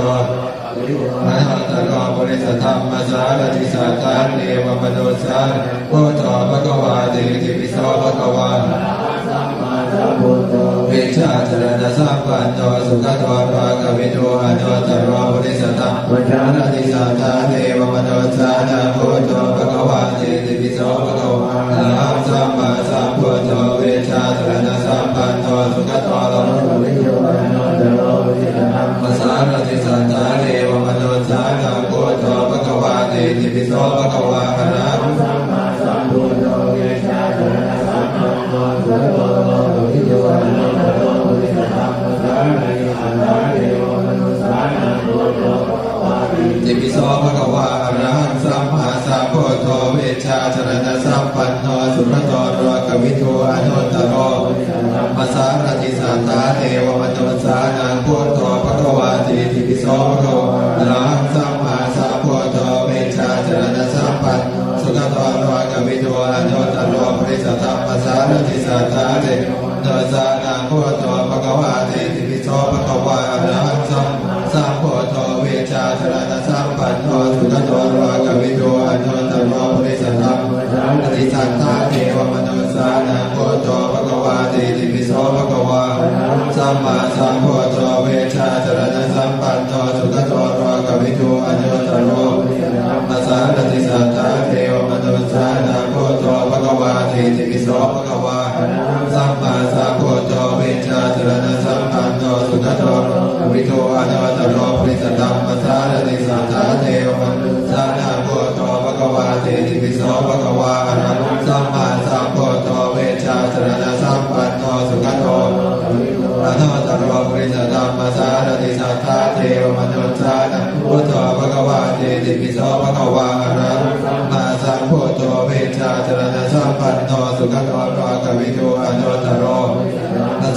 มหาตโลปริสธรรมสารติสัทธะเทวมนุสานังพุทโธภะคะวาเตติปิโสภะคะวาเวชชาจรณะสัมปันโนสุขโตโลกวิทูอนุตตรปริสธรรมสารติสัทธะเทวมนุสานังพุทโธภะคะวาเตติปิโสภะคะวาอะระหังสัมมาสัมพุทโธเวชชาจรณะสัมปันโนสุขโตโลกวิทูอนุตตรปริสธรรมสารติสัทธะเทวมนุสานังพุทโธภะคะวาเตติปิโสภะคะวาอะระหังสัมมาสัมพุทโธเวชชาจรณะสัมปันโนสุขโตโลกวิทูอนุตตรปริสธรรมสารติสัทธะเทวมนุสานังพุทโธภะคะวาเตติปิโสภะคะวาอะระหังสัมมาสัมพุทโธเวชชาจรณะสัมปันโนสุขโตโลกวิทูอนุตตรปริสธรรมสารติสัทธะเทวมนุสานังพุทโธภะคะวาเตติปิโสภะคะวาอะระหังสัมมาสัมพุทโธเวชชาจรณะสัมปันโนสุขโตโลกวิทูอนุตตรปริสธรรมสารติสัทธะเทวมนุสานังพุทโธภะคะวาเตติปิโสภะคะวาอะระหังสัมมาสัมพุทโธเวชชาจรณะสัมปันโนสุขโตโลกวิทูอนุตตรปริสธรรมสารติสัทธะเทวมนุสานังพุทโธภะคะวาเตติปิโสภะคะวาอะระหังสัมมาสัมพุทโธเวชชาจรณะสัมปันโนสุขโตโลกวิทูอนุตตรปริสธรรมสารติสัทธะเทวมนุสานังพุทโธภะคะวาเตติปิโสภะคะวาอะระหังสัมมาสัมพุทโธเวชชาจรณะสัมปันโนสุขโตโลกวิทูอนุตตรปริสธรรมสารติสัทธะเทวมนุสานังพุทโธภะคะวาเตติปิโสภะคะวาอะระหังสัมมาสัมพุทโธเวชชาจรณะสัมปันโนสุขโตโลกวิทูอนุตตรปริสธรรมสารติสัทธะเทวมนุสานังพุทโธภะคะวาเตติปิโสภะคะวาอะระหังสัมมาสัมพุทโธเวชชาจรณะสัมปันโนสุขโตโลกวิทูอนุตตร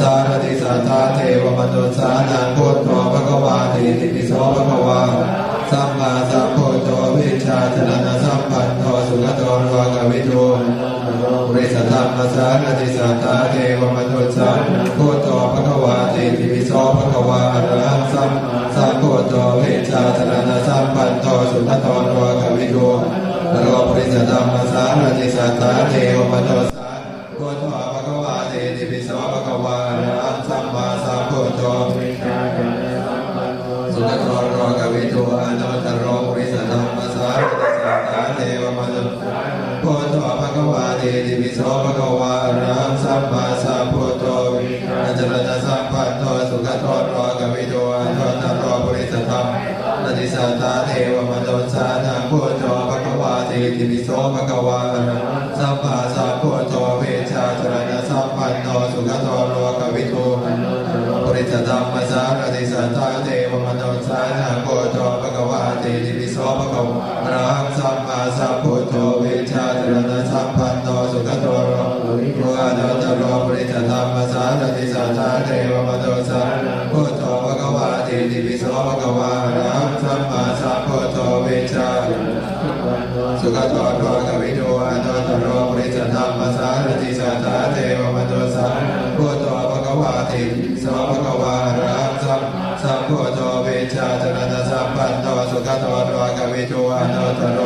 สารติสัทธะเทวมนุสานังพุทโธภะคะวาเตติปิโสภะคะวาสัมมาสัมพุทโธเวชชาจรณะสัมปันโนสุขโตโลกวิทูปริสธรรมสารติสัทธะเทวมนุสานังพุทโธภะคะวาเตติปิโสภะคะวาอะระหังสัมมาสัมพุทโธเวชชาจรณะสัมปันโนสุขโตโลกวิทูตโลปริสธรรมสารติสัทธะเทวมนุสานังพุทโธภะคะวาเตติปิโสภะคะวาอะระหังสัมมาสัมพุทโธเวชชาจรณะสัมปันโนสุขโตโลกวิทูอนุตตรปริสธรรมสารติสัทธะเทวมนุสานังพุทโธภะคะวาเตติปิโสภะคะวาอะระหังสัมมาสัมพุทโธเวชชาจรณะสัมปันโนสุขโตโลกวิทูอนุตตรปริสธรรมสติสัทธะเทวมนุสานังพุทโธภะคะวาเต ติปิโสภะคะวาอะระหังสัมมาสัมพุทโธเวชาจรณะสัมปันโนสุขโตโลกวิทูปุริสธัมมสารติสัทธาเทวมนุสานังโกโตภะคะวาติติปิโสภะคะวาอะระหังสัมมาสัมพุทโธเวชาจรณะสัมปันโนสุขโตโลกวิทูอนุตตรปุริสธัมมสารติสัทธาเทวมนุสานังโกโตภะคะวาติติปิโสภะคะวาอะระหังสัมมาสัมพุทโธเวชาสุขโตโลกวิทูอนุตตรปุริสธัมมสารติสัทธาเทวมนุสานังโกโตภะคะวาติติปิโสภะคะวาอะระหังสัมพุทโธเวชาจรณะสัมปันโนสุขโตโลกวิทูอนุตตร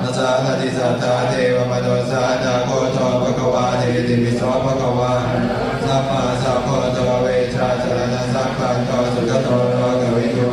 นัสสะติสัทธาเทวมนุสานังโกโตภะคะวาติติปิโสภะคะวาสัมมาสัมพุทโธเวชาจรณะสัมปันโนสุขโตโลกวิทู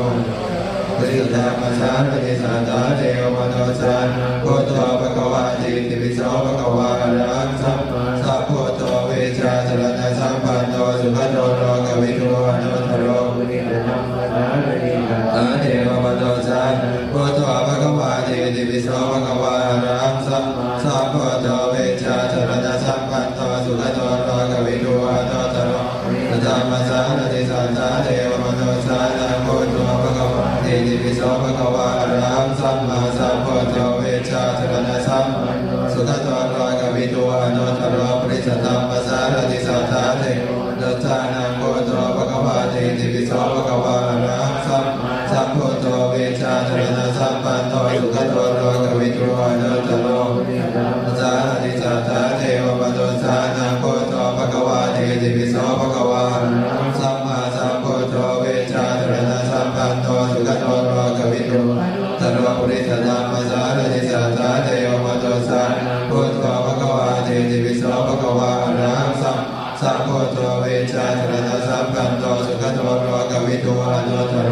ปุริสธัมมสารติสัทธาเทวมนุสานังโกโตภะคะวาติติปิโสภะคะวาอะระหังสัมมาสัมพุทโธเวชาจรณะสัมปันโนสุขโตโลกวิทูอนุตตรปุริสธัมมสารติสัทธาเทวมนุสานังโกโตภะคะวาติติปิโสภะคะวาอะระหังสัมมาสัมพุทโธเวชาจรณะสัมปันโนสุขโตโลกวิทูอนุตตรปุริสธัมมสารติสัทธาเทวมนุสานังโกโตภะคะวาติติปิโสภะคะวาอะระหังสัมมาสัมพุทโธเวชาจรณะสัมปันโนสุขโตโลกวิทูอนุตตรปุริสธัมมสารติสัทธาเทวมนุสานังโกโตภะคะวาติติปิโสภะคะวาอะระหังสัมมาสัมพุทโธเวชาจรณะสัมปันโนสุขโตโลกวิทูอนุตตรปุริสธัมมสารติสัทธาเทวมนุสานังโกโตภะคะวาติติปิโสภะคะวาอะระหังสัมมาสัมพุทโธเวชาจรณะสัมปันโนสุขโตโลกวิทูตรปุริสธัมมสารติสัทธาเทวมนุสานังโกโตภะคะวาติติปิโสภะคะวาอะระหังสัมสัมพุทโธเวชาจรณะสัมปันโนสุขโตโลกวิทูอนุตตร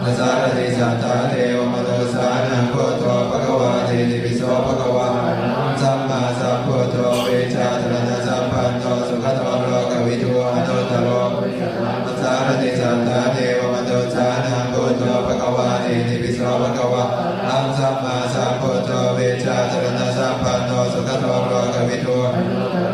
นัสสะติสัทธาเทวมนุสานังโกโตภะคะวาติติปิโสภะคะวาอะระหังสัมมาสัมพุทโธเวชาจรณะสัมปันโนสุขโตโลกวิทูอนุตตรนัสสะติสัทธาเทวมนุสานังโกโตภะคะวาติติปิโสภะคะวาอะระหังสัมมาสัมพุทโธเวชาจรณะสัมปันโนสุขโตโลกวิทูอนุตตร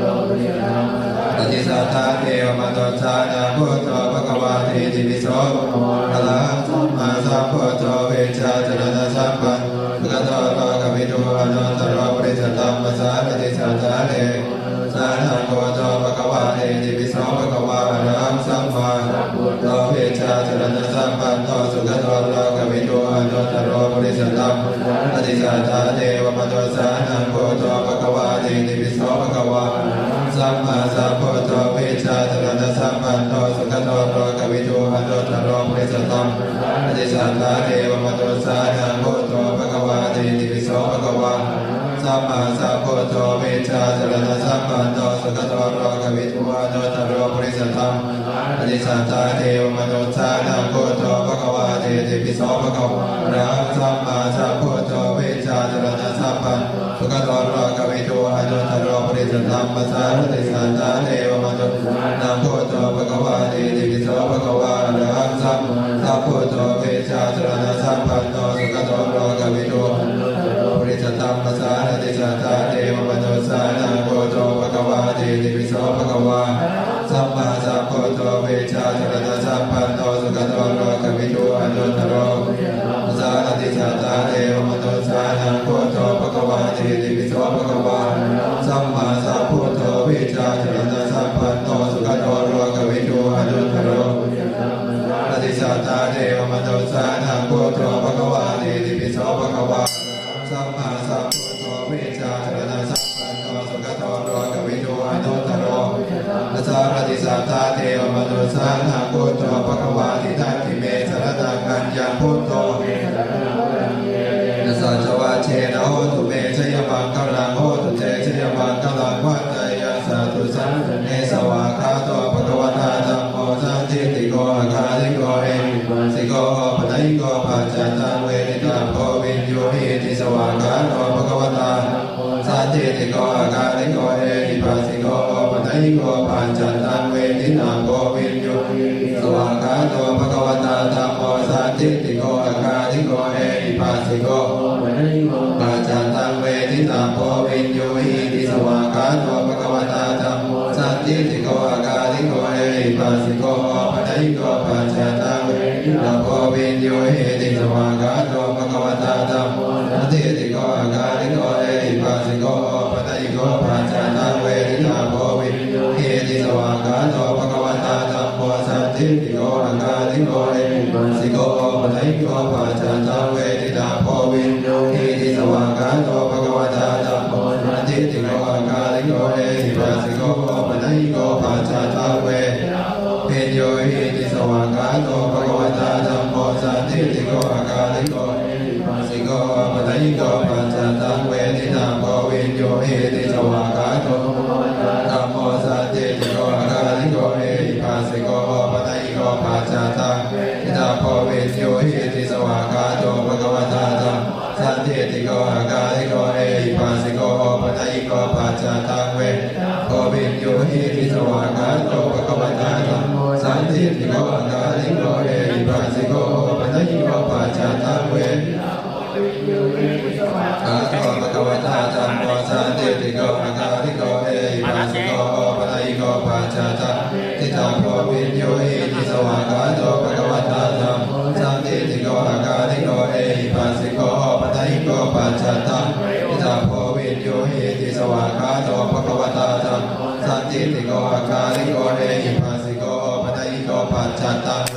ปฏิสัทธาเทวมนุสานังโกโตภะคะวาติติปิโสภะคะวาอะระหังสัมมาสัมพุทโธเวชาจรณะสัมปันโนสุขโตโลกวิทูอนุตตรปุริสธัมมสารติสัทธาเทวมนุสานังโกโตภะคะวาติติปิโสภะคะวาอะระหังสัมมาสัมพุทโธเวชาจรณะสัมปันโนสุขโตโลกวิทูอนุตตรปุริสธัมมสารติสัทธาเทวมนุสานังโกโตภะคะวาติติปิโสภะคะวาอะระหังสัมมาสัมพุทโธเวชาจรณะสัมปันโนสุขโตโลกวิทูอนุตตรปุริสธัมมสารติสัทธาเทวมนุสานังโกโตภะคะวาติติปิโสภะคะวาอะระหังสัมมาสัมพุทโธเวชาจรณะสัมปันโนสุขโตโลกวิทูอนุตตรปุริสธัมมสารติสัทธาเทวมนุสานังโกโตภะคะวาติติปิโสภะคะวาอะระหังสัมมาสัมพุทโธเวชาจรณะสัมปันโนสุขโตโลกวิทูอนุตตรปุริสธัมมสารติสัทธาเทวมนุสานังโกโตภะคะวาติติปิโสภะคะวาอะระหังสัมมาสัมพุทโธเวชาจรณะสัมปันโนสุขโตโลกวิทูอนุตตรปุริสธัมมสารติสัทธาเทวมนุสานังโกโตภะคะวาติติปิโสภะคะวาสัมมาสัมพุทโธเวชาจรณะสัมปันโนสุขโตโลกวิทูอนุตตรสารติสัทธาเทวมนุสานังโกโตภะคะวาติติปิโสภะคะวาสัมมาสัมพุทโธเวชาจรณะสัมปันโนสุขโตโลกวิทูอนุตตรปฏิสัทธาเทวมนุสานังโกโตภะคะวาติติปิโสภะคะวาสัมมาสัมพุทโธเวชาจรณะสัมปันโนสุขโตโลกวิทูอนุตตรนัสสะปฏิสัทธาเทวมนุสานังโกโตภะคะวาติทัตถิเมสรณังกัญญังพุทโธนัสสะจวาเชนะโหตุเมชยมังคลังโหตุเจชยมังคลังวัตตยาสาธุสันเนสวาคาโตภะคะวะตาธัมโมสันติติโกอาคาลิโกเอสิโกปะไนโกปัจจตังเวนิตาโพวินโยหิติสวาคาโตภะคะวะตาสันติติโกอาคาลิโกเอหิปัสสิโกปะไนโกปัจจตังเวนิตาโพวินโยหิสวาคาโตภะคะวะตาธัมโมสันติติโกอาคาลิโกเอหิปัสสิโกปัจจ ติสวากาโตภะคะวตาธัมโมสันทิติโกอากาลิโกเอหิปัสสิโกปะทะยิโกปัจจตังเวทิตาโพวินโยเหติสวากาโตภะคะวตาธัมโมสันทิติโกอากาลิโกเอหิปัสสิโกปะทะยิโกปัจจตังเวทิตาโพวินโยเหติสวากาโตภะคะวตาธัมโมสันทิติโกอากาลิโกเอหิปัสสิโกปะทะยิโกปัจจตังเวทิตาโพวินโยเหติสวากาโตภะคะวตาธัมโมสันทิติโกอากาลิโกเอหิปัสสิโกปะทะยิโกปัจจตังเวปิญโยหิติสวากาโตภะคะวตาธัมโมสันทิติโกอากาลิโกเอหิปัสสิโกปะทะยิโกปัจจตังเวทิตาโพวินโยหิติสวากาโตภะคะวตาธัมโมสันทิติโกอากาลิโกเอหิปัสสิโกปะทะยิโกปัจจตังทิตาโพวินโยหิติสวากาโตภะคะวตาธัมโมสันทิติโกอากาลิโกเอหิปัสสิโกปะทะยิโกปัจจตังเวโพวินโยหิติสวากาโตภะคะวตาธัมโมสันทิติโกอากาลิโกเอหิปัสสิโกปะทะยิโกปัจจตังเวอาโตภะคะวตาธัมโมสันทิติโกอากาลิโกเอหิปัสสิโกปะทะยิโกปัจจตังทิตาโพวินโยหิติสวากาโตภะคะวตาธัมโมสันทิติโกอากาลิโกเอหิปัสสิโกปะทะยิโกปัจจตังทิตาโพวินโยหิติสวากาโตภะคะวตาธัมโมสันทิติโกอากาลิโกเอหิปัสสิโกปะทะยิโกปัจจตังเว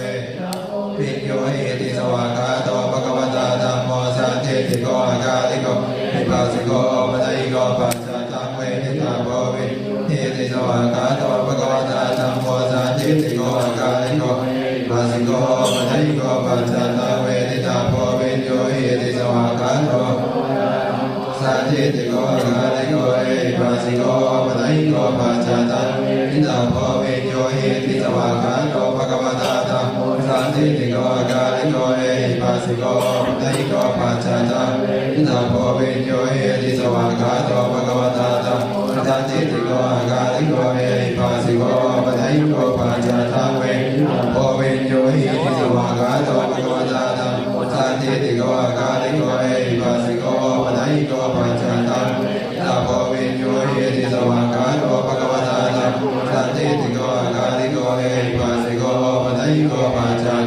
ปิญโยหิติสวากาโตภะคะวตาธัมโมสันทิติโกอากาลิโกเอหิปัสสิโกปะทะยิโกปัจจตังเวทิตาโพวินโยหิติสวากาโตภะคะวตาธัมโมสันทิติโกอากาลิโกเอหิปัสสิโกปะทะยิโกปัจจตังเวทิตาโพวินโยหิติสวากาโตสันทิติโกอากาลิโกเอหิปัสสิโกปะทะยิโกปัจจตังทิตาโพวินโยหิติสวากาโตภะคะวตาธัมโมสันทิติโกอากาลิโกเอหิปัสสิโกปะทะยิโกปัจจตังทิตาโพวินโยหิติสวากาโตภะคะวตาธัมโมสันทิติโกอากาลิโกเอหิปัสสิโกปะทะยิโกปัจจตังเวโพวินโยหิติสวากาโตภะคะวตาธัมโมสันทิติโกอากาลิโกเอหิปัสสิโกปะทะยิโกปัจจตังทิตาโพวินโยหิติสวากาโตภะคะวตาธัมโมสันทิติโกอากาลิโกเอหิปัสสิโกปะทะยิโกปัจจตัง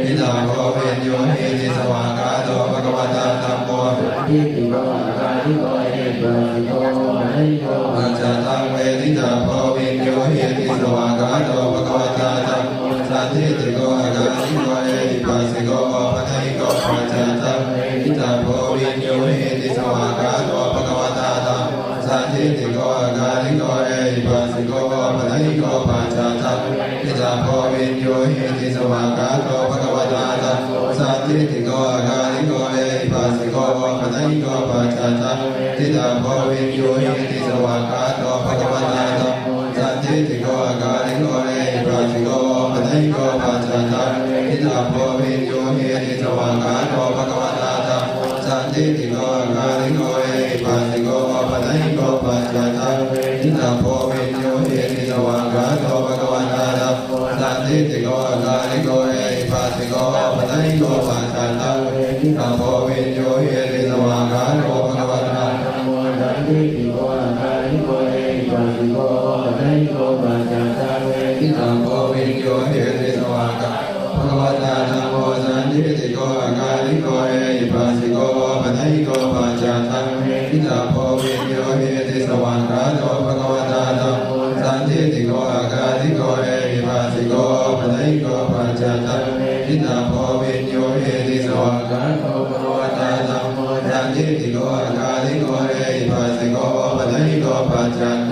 ทิตาโพวินโยหิติสวากาโตภะคะวตาธัมโมสันทิติโกอากาลิโกเอหิปัสสิโกปะทะยิโกปัจจตังเวทิตาโพวินโยหิติสวากาโตภะคะวตาธัมโมสันทิติโกอากาลิโกเอหิปัสสิโกปะทะยิโกปัจจตังทิตาโพวินโยหิติสวากาโตภะคะวตาธัมโมสันทิติโกอากาลิโกเอหิปัสสิโกปะทะยิโกปัจจตังทิตาโพวินโยหิติสวากาโตภะคะวตาธัมโมสันทิติโกอากาลิโกเอหิปัสสิโกปะทะยิโกปัจจตังทิตาโพวินโยหิติสวากาโตภะคะวตาธัมโมสันทิติโกอากาลิโกเอหิปัสสิโกปะทะยิโกปัจจตังทิตาโพวินโยหิติสวากาโตภะคะวตาธัมโมสันทิติโกอากาลิโกเอหิปัสสิโกปะทะยิโกปัจจตังทิตาโพวินโยหิติสวากาโตภะคะวตาธัมโมสันทิติโกอากาลิโกเอหิปัสสิโกปะทะยิโกปัจจตังทิตาโพวินโยหิติสวากาโตภะคะวตาธัมโมสันทิติโกอากาลิโกเอหิปัสสิโกปะทะยิโกปัจจตังทิตาโพวินโยหิติสวากาภะคะวตาธัมโมสันทิติโกอากาลิโกเอหิปัสสิโกปะทะยิโกปัจจตังทิตาโพวินโยหิติสวากาโตภะคะวตาธัมโมสันทิติโกอากาลิโกเอหิปัสสิโกปะทะยิโกปัจจตังทิตาโพวินโยหิติสวากาโตภะคะวตาธัมโมสันทิติโกอากาลิโกเอหิปัสสิโกปะทะยิโกปัจจตัง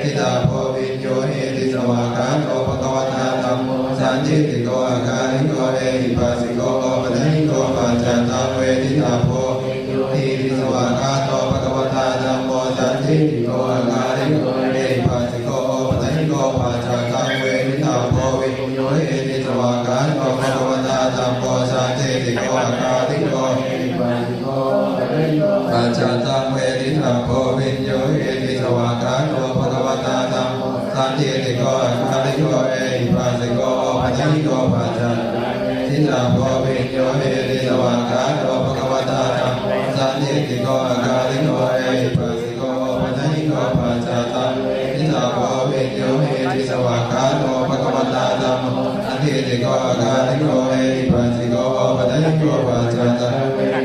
ทิตาโพวินโยหิติสวากาโตภะคะวตาธัมโมสันทิติโกอากาลิโกเอหิปัสสิโกปะทะยิโกปัจจตังเวทิตาโพวินโยหิติสวากาโตภะคะวตาธัมโมสันทิติโกอากาลิโกเอหิปัสสิโกปะทะยิโกปัจจตังเวทิตาโพวินโยหิติสวากาโตภะคะวตาธัมโมสันทิติโกอากาลิโกเอหิปัสสิโกปะทะยิโกปัจจตังเวทิตาโพวินโยหิติสวากาโตภะคะวตาธัมโมสันทิติโกอากาลิโกเอหิปัสสิโกปะทะยิโกปัจจตังทิตาโพวินโยหิติสวากาโตภะคะวตาธัมโมสันทิติโกอากาลิโกเอหิปัสสิโกปะทะยิโก ทิติโกอาการิโกเอหิปัสสิโกปัจจิโกปัจจตัง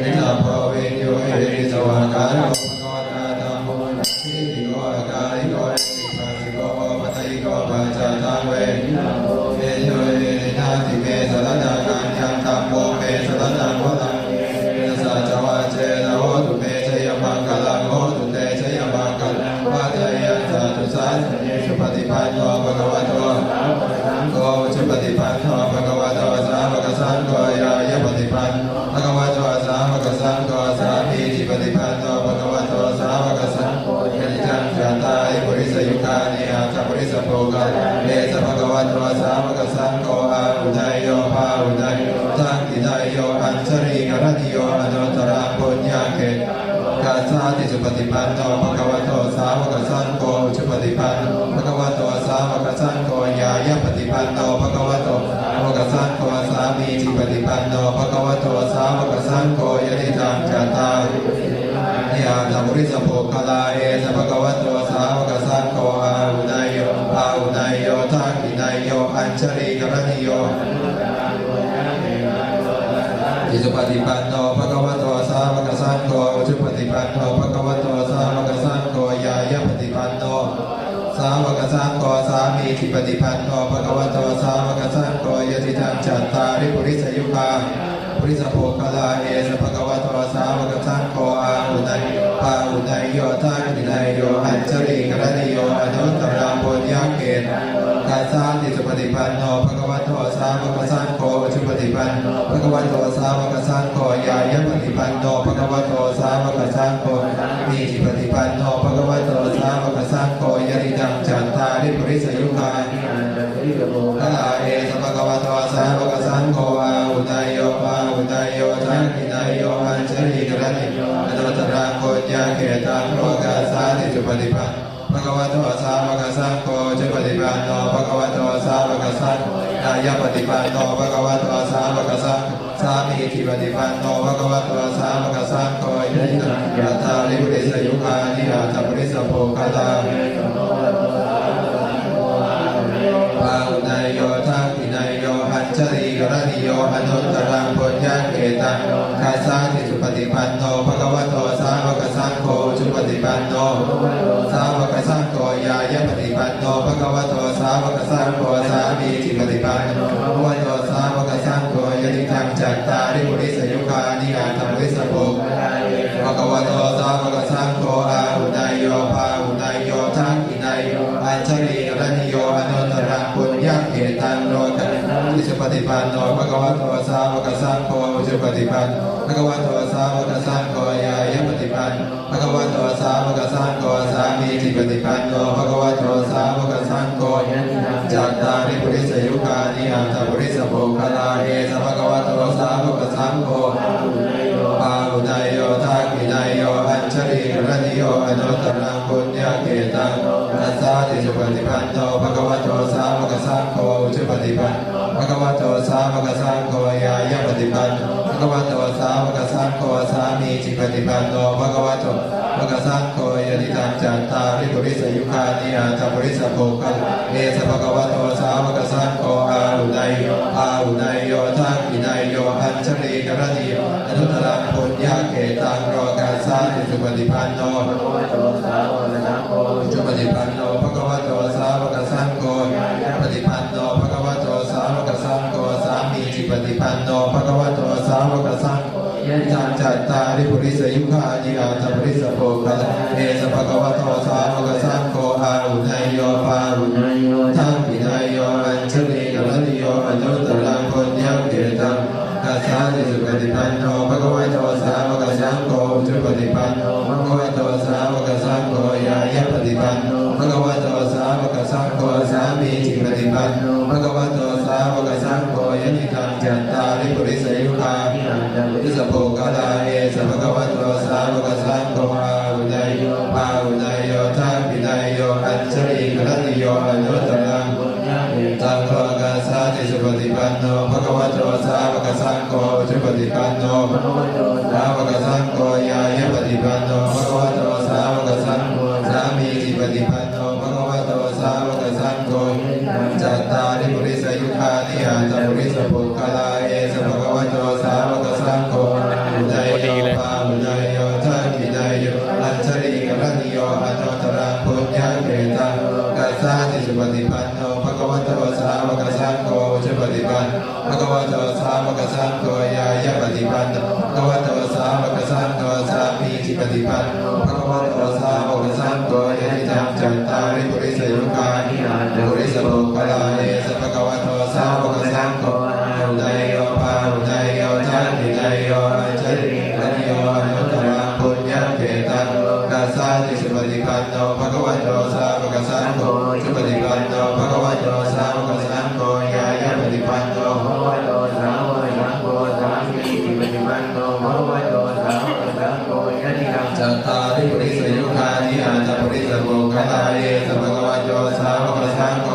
นิจัพพเวโยเอหิสวากาโยภควตาธัมโมทิติโกอาการิโกเอหิปัสสิโกปัจจิโกปัจจตังเวเมโยเอหินาติเมสรณาการยังธัมโมเมสรณังวะตังสัจวะเจนะโหตุเมชยมังคลังโหตุเตชยมังคลังวัฏยันสัตุสัสเยสุปฏิปันโนภควโตโกจุปฏิปันโนภควโตสาวกสังโฆยายปฏิปันภควโตสาวกสังโฆสามีจิปฏิปันโนภควโตสาวกสังโฆยะนิจังจัตตาริปุริสยุคานิอาจาปุริสโภคาเอสภควโตสาวกสังโฆอาหุไนโยภาหุไนโยทักขิไนโยอัญชริกรณิโยอนุตตรังปุญญาเกกัสสาติสุปฏิปันโนภควโตสาวกสังโฆจุปฏิปันโนภควโตสาวกสังโฆญาญปฏิปันโนภควโตสาวกสังโฆสามีจิปฏิปันโนภควโตสาวกสังโฆยะนิจังจัตตาริอาตปุริสโภคลาเอสภควโตสาวกสังโฆอาหุไนโยอาหุไนโยทักขิไนโยอัญชริกรณิโยอิสุปฏิปันโนภควโตสาวกสังโฆอุชุปฏิปันโนภควโตสาวกสังโฆญาญปฏิปันโนสาวกสังโฆสามีจิปฏิปันโนภควโตสาวกสังโฆยะติทังจัตตาริปุริสยุคาปุริสโภคลาเอสภควโตสาวกสังโฆอาหุไนอาหุไนโยทักขิไนโยอัญชริกรณิโยอนุตตรังปุญญาเกณฑ์กัสสาติสุปฏิปันโนภควโตสาวกสังโฆอุชุปฏิปันโนภควโตสาวกสังโฆญาญปฏิปันโนภควโตสาวกสังโฆมีจิปฏิปันโนภควโตสาวกสังโฆยะติตังจัตตาริปุริสยุคาคลาเอสภควโตสาวกสังโฆอาหุไนโยอาหุไนโยทักขิไนโยอัญชริกรณิโยอนุตตรังปุญญาเกตังโลกัสสาติสุปฏิปันโนภควโตสาวกสังโฆจุปฏิปันโนภควโตสาวกสังโฆญาญปฏิปันโนภควโตสาวกสังโฆสามีจิปฏิปันโนภควโตสาวกสังโฆยะติตังจัตตาริปุริสยุคานิอาจาปุริสโภคลาภาหุไนโยทักขิไนโยอัญชริกรณิโยอนุตตรังปุญญาเกตังกัสสาติสุปฏิปันโนภควโตสาวกสังโฆจุปฏิปันโนสาวกสังโฆญาญปฏิปันโนภควโตสาวกสังโฆสามีจิปฏิปันโนภควโตสาวกสังโฆยะติทังจัตตาริปุริสยุคานิอาตปุริสโภภควโตสาวกสังโฆอาหุไนโยภาหุไนโยทักขิไนโยอัญชริกรณิโยอนุตตรังปุญญาเกตังโลกัสติสุปฏิปันโนภควโตสาวกสังโฆอุชุปฏิปันโนภควโตสาวกสังโฆญาญปฏิปันโนภควโตสาวกสังโฆสามีจิปฏิปันโนภควโตสาวกสังโฆจัตตาริปุริสยุคานิอัตตปุริสโภคลาเอสภควโตสาวกสังโฆอาหุไนโยทักขิไนโยอัญชริกรณิโยอนุตตรังปุญญาเกตังกัสสาติสุปฏิปันโนภควโตสาวกสังโฆอุชุปฏิปันโนภควโตสาวกสังโฆญาญปฏิปันโนภควโตสาวกสังโฆสามีจิปฏิปันโนภควโตภควสังโฆยะติตังจัตตาริปุริสยุคานิอาตปุริสโภคลาเอสภควโตสาวกสังโฆอาหุไนโยอาหุไนโยทักขิไนโยอัญชริกรณิโยอนุตตรังปุญญาเกตังโลกัสสาติสุปฏิปันโนภควโตสาวกสังโฆจุปฏิปันโนภควโตสาวกสังโฆปฏิปันโนภควโตสาวกสังโฆสามีจิปฏิปันโนภควโตสาวกสังโฆยะติตังจัตตาริปุริสยุคานิอาตปุริสโภคลาเอสภควโตสาวกสังโฆอาหุไนโยภาหุไนโยทักขิไนโยอัญชริกรณิโยอนุตตรังปุญญาเกตังกัสสาติสุปฏิปันโนภควโตสาวกสังโฆอุชุปฏิปันโนภควโตสาวกสังโฆญาญปฏิปันโนภควโตสาวกสังโฆสามีจิปฏิปันโนภควโตสาวกสังโฆยะติตังจัตตาริปุริสยุคานิอัตตปุริสโภคลาเอสภควโตสาวกสังโฆอาหุไนโยภาหุไนโยทักขิไนโยอัญชริกรณิโยอนุตตรังปุญญาเกตังโลกัสสาติสุปฏิปันโนภควโตสาวกสังโฆอุชุปฏิปันโนภควโตสาวกสังโฆญาญปฏิปันโนภควโตสาวกสังโฆสามีจิปฏิปันโนภควโตสาวกสังโฆจัตตาริปุริสยุคา นิอันตปุริสปุคลาเอสภะคะวะโตสาวกสังโฆอุทัยโยปาอุทัยโยทักขิไตโยอัญชลีกรณิโยอนุตตรังปุญญเกตังกัสสาติสุปฏิปันโนภะคะวะโตสาวกสังโฆสุปฏิปันภะคะวะโตสาวกสังโฆยายะปฏิปันโนภะคะวะโตสาวกสังโฆสามีจิปฏิปันโนภะคะวะโตสาวกสังโฆยะติธังจัตตาริปุริสยุคานิอาตุปุริสปุคลาเนสภะคะวะโตสาวกสังโฆอุทัยโยปาอุทัยโยทักขิไตโยอัญชลีกรณิโยอนุตตรังปุญญเกตังกัสสาติสุปฏิปันโนภะคะวะโตสาวกสังโฆสุปฏิปันโนภะคะวะโตสาวกสังโฆยายะปฏิปันโนภะคะวะโตสาวกสังโฆสามีจิปฏิปันโนภะคะวะโตสาวกสังโฆยะติธังจัตตาริปุริสยุคานิอันตปุริสปุคลาเยสภะคะวะโตสาวกสังโฆ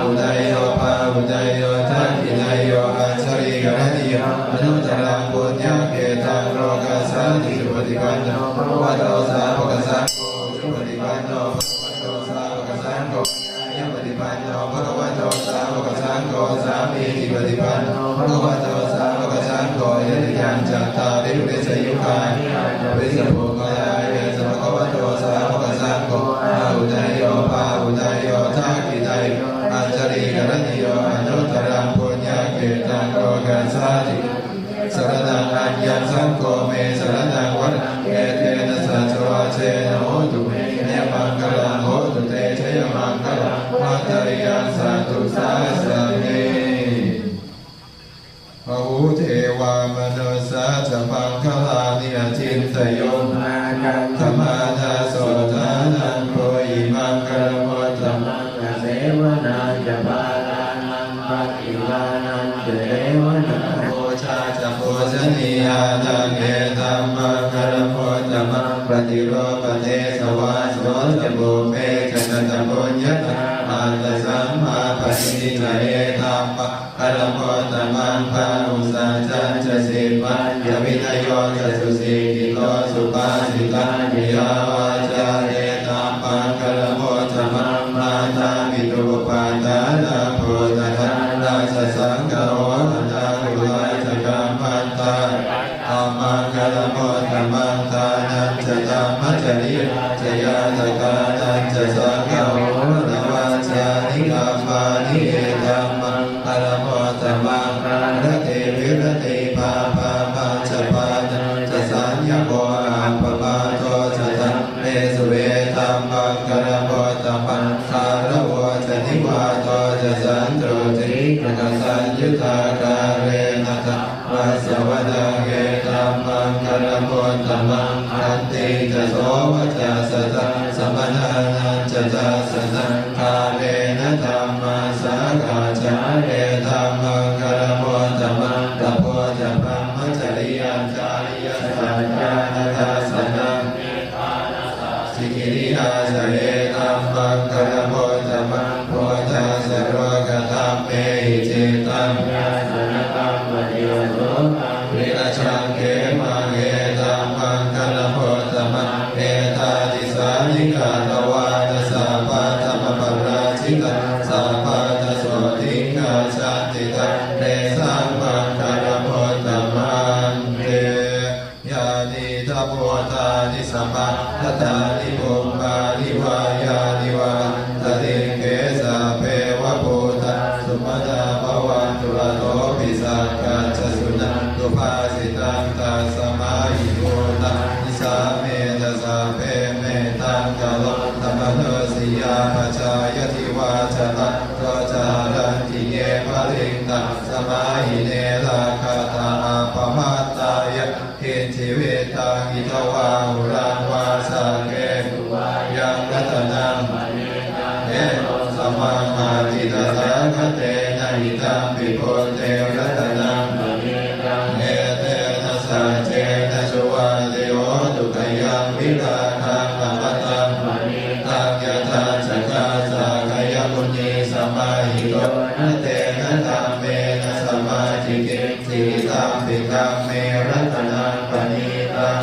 อุทัยโยปาอุทัยโยทักขิไตโยอัญชลีกรณิโยอนุตตรังปุญญเกตังโลกัสสาติสุปฏิปันโนภะคะวะโตสาวกสังโฆสุปฏิปันโนภะคะวะโตสาวกสังโฆยะปฏิปันโนภะคะวะโตสาวกสังโฆสามีจิปฏิปันโนภะคะวะโตสาวกสังโฆยะติยังจัตตาริปุริสยุคานิอาตุปุริสปุคลาเยสภะคะวะโตสาวกสังโฆอุทัยโยปาอุทัยโยทักขิไตโยอัญชลีกรณิโยอนุตตรังปุญญเกตังโลกัสสาติสรณังอัญญังสังโฆเมสรณังวะเอเตนะสัจวะเชนะโหตุเมเนมังคลังโหตุเตชยมังคลังมัตตยัสสะตุสาสะเนพหูเทวามนุสสะจะมังคลานิอจินตโยมาคังธรรมานาโสทานังโพยิมังคลโมตมังเสวนาจะบาลานังปฏิวานังเสวนาโพชาจะโพชนียานังเอตัมมังคลโมตมังปฏิโรปเทสวาโสจะโบเมจนะจะโพญตาอันตสัมมาปฏิจเอตัมปะคลโมตมังภาอุสัจจันจะสิปัญญวิทโยจะสุสีกิโลสุปาสิตานิยาวาจาเอตัมปังคลโมตมังมาตามิตุปาทานาโพธานาสสังกโรนาคุลาจกัมมันตาธัมมังคลโมตมังทานันจะธัมมจริยจะยาตกานันจะสังฆโหนวาจานิกามานิเอธัมมังคลโมตมังรติวิรติปาปาปัญจปานันจะสัญญโกอาปปาโตจะตังเนสุเวธัมมังคลโมตมังคารโวจะนิวาโตจะสันตุติกสัญยุตาการเรนะตะวัสวะดังเกธัมมังคลโมตมังอันติจะโสวัจสตะสมณานันจะจัสสังคาเรนะธัมมาสากาจาเรธัมมังคลโมตมังตะโพจะพรหมจริยัญจาริยสัจจานาทัสสนังสิกิริยาสเรธัมมังคลโมตมังโพธาสโรกธัมเมหิจิตังญาสนตังปฏิโยโสตังวิราชังเขมังเอธัมมังคลโมตมังเอตาติสานิกาตวานะสัพพะธรรมปราชิตาสัพพะทโสติงาชันติตาเตสังมังคลโมตมังเตยานิทัพโพธานิสัมปะทตานิปุปปานิวายานิวาตติเกสะเพวะโพธาสุมตาภวันตุลโตปิสักกัจจสุนันตุภาสิตังตัสมาหิโกตังนิสาเมตสะเพเมตังกะโลธรรมโนสิยาปชายติวาจตังโตจารันติเยภริงตังสมาหิเนลาคาตาปะมาตายะหินทิเวตังอิทวาหุรังวาสาเกตุวายังรัตนังเอโนสมามาติตาสาคเตนะหิตังปิโพเตรัตนังเอเตนะสัจเจนะชวาเตโอตุกยังวิราคังอมตังตังยะทาสกาสาขยมุนีสมาหิโตนะเตนะตัมเมนะสมาจิเกสิตังปิกังเมรัตนังปณิตัง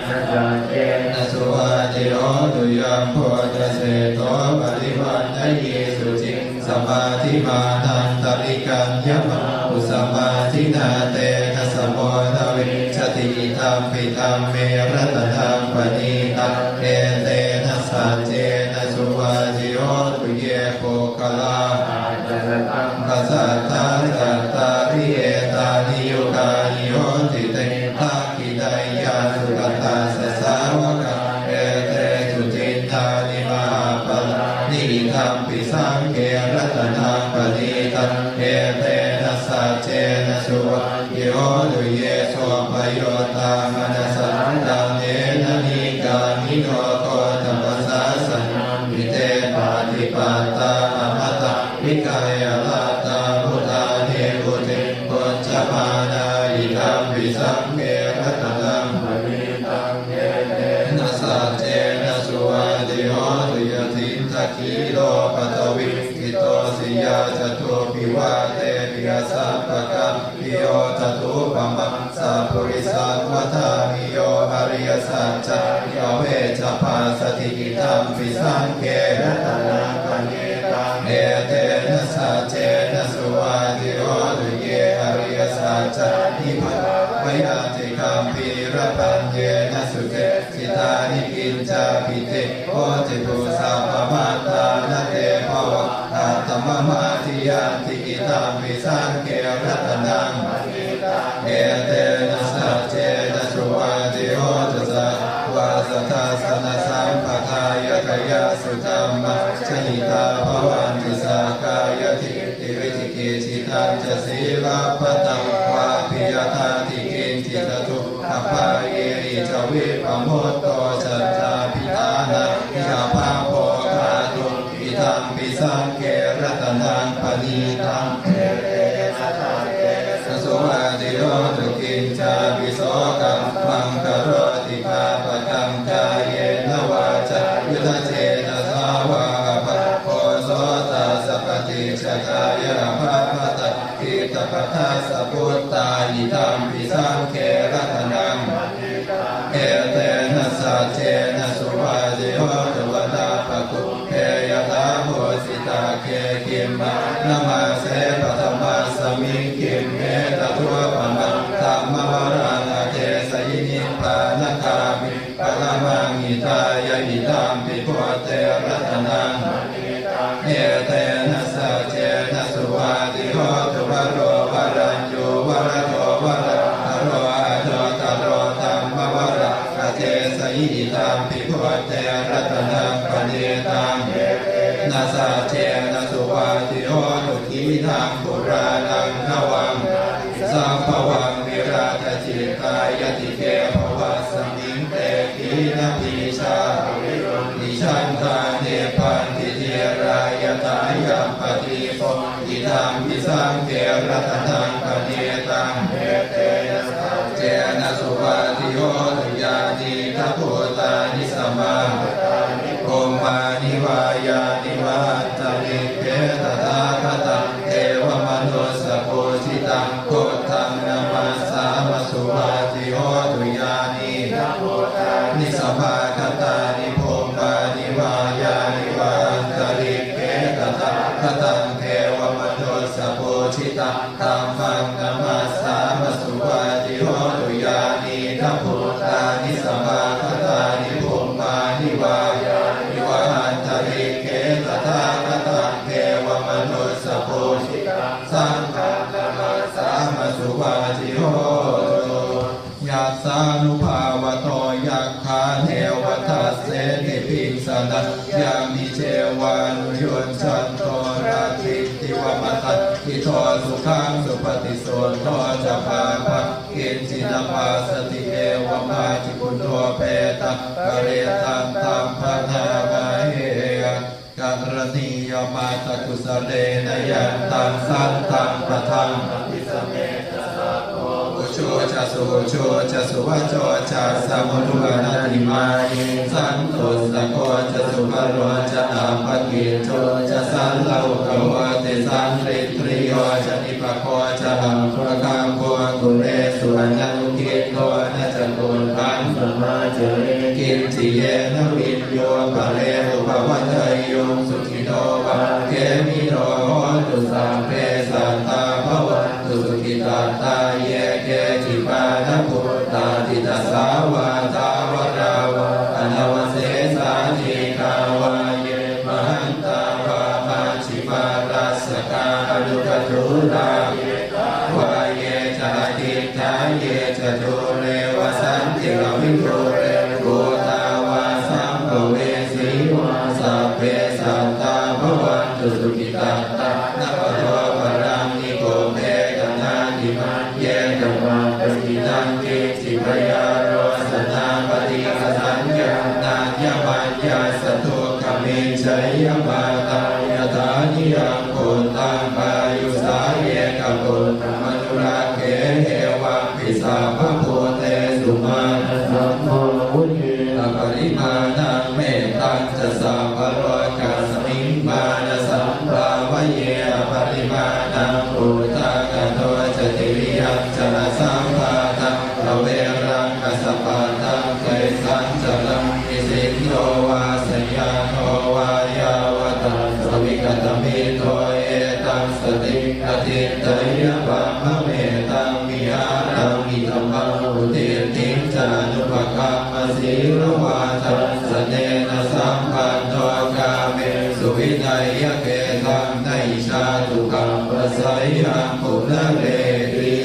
สัจเจนะสุวาติโอตุยังโพธเสโตปฏิวันนะเยสุจิงสมาธิมานันตา ริกัญญมะอุสมาทินาเตนะสโมทวิชติธรรมปิธรรมเมรัตนังปณิตังเอเตนะสัจเจนะสุวาจิโอตุเยโภคลาปัสสัทธาจัตตาริเอตานิโยกานิโยติเตทักขิไดยาสุขตาสสาวกาเอเตจุติธานิมหาปลานิธรรมปิสังเกรัตนังปณิตังเอเตนะสัจเจนะสุวาจิโอตุเยโสปโยตามนัสสันตังเอนะนิกานิโนโตธรรมสาสนังวิเตปาติปัตตาอมตะวิกายลาตาพุทธาเทพุติปุจจมานาอิธรรมวิสังเกรัตนังปณิตังเอเตนะสัจเจนะสุวาจิโอตุยทินทคีโลปัตวิกิโตสิยาจตุปิวาเตปิยสัพพะปิโยจตุปมังสัพพุริสัทวัฏามิโยอริยสัจจะโยเวชภาสติกิธรรมปิสังเกรัตนังปณิตังเอเตนะสัจเจนะสุวาจิโอตุเยอริยสัจจะนิพพานวยาติคัมภีระปัญเยนะสุเตสิตานิกินจาปิเตโอติปุสัพพมาตานะเตภวะอาตมมาทิยันติกิธรรมปิสังเกรัตนังปณิตังเอเตนะสัจเจนะสุวาจิโอตุสัพวาสัทธาสนะสัมปทายกายสุธรรมะชนิตาภวันติสากายติติวิจิกิจิตังจะศีลปัตตังวาปิยธาติกินจิตตุอภาเยริจวิปโมตโตจัตตาปิตานะยาภาโภคาตุปิธรรมปิสังเกรัตนังปณิตังเอเตนะสัจเจนะสุวาจิโอตุกินจาปิโสกัมมังคโรติภาปกัมกายเยนวาจายุทธเจนะสาวาภะโพโสตัสสะปฏิชกายะภะพะตะกิตปะทัสสะพุทธายิธรรมปิสังเกรัตนังเอเตนะสัจเจนะสุวาจิโอตุวตาภกุเทยะตาโหสิตาเคคิมมะนะมาเสปะธรรมัสสมิงคิมเมตทัวปะมังธัมมวรังอเทสยินิปานะคามิปะละมังอิทายะอิธรรมปิโพเตรัตนังเอเตนะสัจเจนะสุวาจิโอตุวโรวรัญโยวรโตวระอโรอะโตตโรธัมมวระอเทสยินิธรรมปิโพเตรัตนังปณิตังนาสาเจนะสุวาจิโอตุขีทังปุรานังนวังสัมภวังวิราชจิตกายติเกภวัสมิงเตขีนาปีชานิชันทาเนปันติเทรายตายัมปฏิโภอิธรรมปิสังเกรัตนังปณิตังเอเตนะสัจเจนะสุวาจิโอตุญาณิทัพพุตานิสมาโอมานิวายานิวัตตลิเกตตาคตังเทวมนุสสะโพธิตังโคตังนามาสามสุวาจิโอตุญาณิทัพพุตานิสมาคตานิโพมานิวายานิวัตตลิเกตตาคตังเทวมนุสสะโพธิตังธัมมังนามาสามสุวาจิโอตุญาณิทัพพุตานิสมาคตานิโพมานิวายานิวัตตลิเกตตาคตังเทวมนุสสะโพธิตังสังฆนามาสามสุวาจิโอตุยัสสานุภาวโตยัคขาเทวทัสเสติปิสนะยามิเจวานุโยนชันโตราติติวมตัตติโทสุขังสุปฏิโสโทจะภาภกินจินภาสติเอวมาจิปุณโตเปตะกะเรตังตัมปะทาวะเฮการณียมาตกุสเลนยันตังสันตังปะทังปิสเมตสะโพอุโชจะสุโชจะสุวะโชจะสัมมุทุวนาติมานิสันตุสะโคจะสุภโรจะอัมปะกิโชจะสันเลาโกวะเตสันริตริโยจะนิปะโคจะหังพระคังโกกุเรสุวรรณุกิโตนะจักุลคันสมาเจริกินจิเยนะวินโยปะเลอุปวัตเทโยสุขิโตวะเกมิโรโหตุสัพเพสั สัตตาภวันตุสุขิตาตานัพพโตปรังนิโกเมกนาติมันเยตมาปฏิตังกิจิปยาโรสนาปฏิกสัญญาณายมัญญาสตุขมินชัยยมาตายตานิยังโกตังปายุสาเยกโกตมนุราเกเอวังปิสาภโพเตสุมาสัมโพวุฒิปริมาณังเมตตังจะสัพพะโรกัสมิงมานะสัมปราวเยปริมาณังปุตตะกะโตจติริยังจนะสัมภาตังระเวรังกัสสปะตังเกสัญจลังอิสิโตวาสยาโนวายาวตังสวิกตมิโตเอตังสติอติตยะปัมมะเมตังมิหารังมิธัมมังอุติติจานุปกัมมสีรวาทัสสเนนะสัมปันโนกาเมสุวินัยยะเกตังไนชาตุกัมปะสยยังปุณเรติ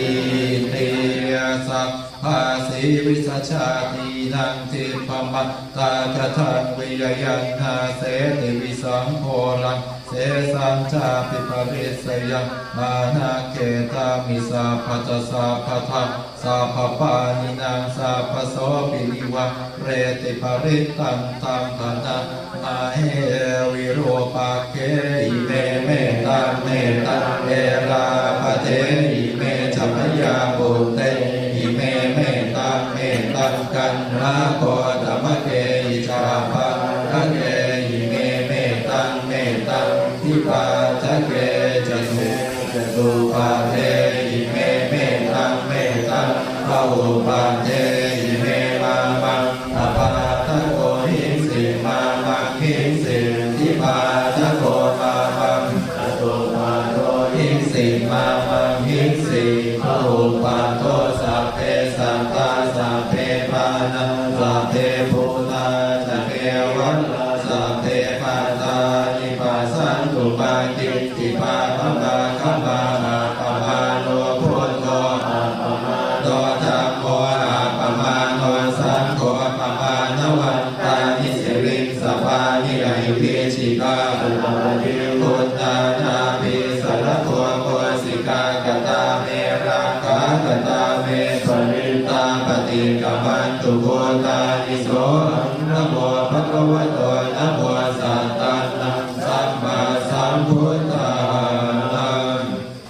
ติยสัพพาสีวิสัชชาตินังทิพมัตตากทังวิยยันนาเสติวิสังโฆลังเสสัญจาปิปริสยังมานาเกตามิสาภัตสาภัทะสาภปานินางสาภโสปินิวะเรติปริตันตังธนานาเฮวิโรปะเกอิเมเมตังเมตังเอราปะเทอิเมจัมยาบุเตอิเมเมตังเมตังกันนาโกธรรมเกอิจาปังคะเกอิเมเมตังเมตังทิปาทะเกจตุปาเทอิเมเมตังเมตังภะอุปาเทอิเมมามังอปาทะโกหิงสิมามังหิงสิทิปาทะโกมามังอตุมาโตหิงสิมามังหิงสิภะอุปาโตสัพเพสัตตาสัพเพปานาสัพเพภูตาสัพเพวัฏฏาสัพเพปัตตานิปัสสันตุปาติติปาปะปะคัมมาอาปะมาโนพุทโธอาปะมาโนธัมโมอาปะมาโนสังโฆอาปะมาโนวันตานิสิริสปานิไอภิชิกาปุตตะทิพุทธานาภิสารโทโกสิกากตาเมรังกากตาเมปริตาปฏิกัมมันตุโกตานิโสนะโมภะคะวะโตนะโมสัตตานังสัมมาสัมพุทธัง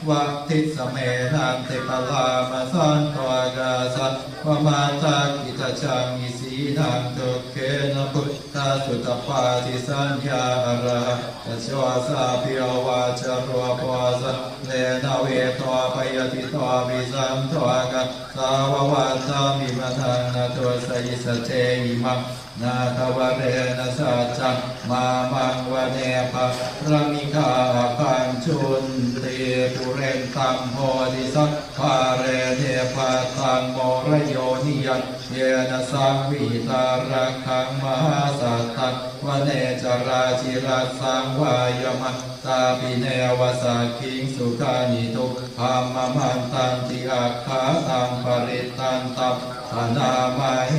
วัคทิสเมนังเทปลามาสันโตกาสัตวมาตากิตจังอิสีนังตุเกนะพุทธสุตปาทิสัญญาระตัชวาสาพิรวาจารวปวาสเลนะเวทวปยติตววิสัมทวกะสาววัตตามิมทังนะตุสยิสเจหิมังนาคาวเรนะสัจจังมามังวเนปะระมิกาคังชุนติปุเรนตังโพธิสัพพะเรเทปะตังโมระโยนิยัตเยนะสังวิตารักขังมหาสัตตังวเนจราชิรัสสังวายมัตตาปิเนวสักขิงสุขานิทุกขามมันตังติอัคขาตังปริตันตัมธนามาเฮ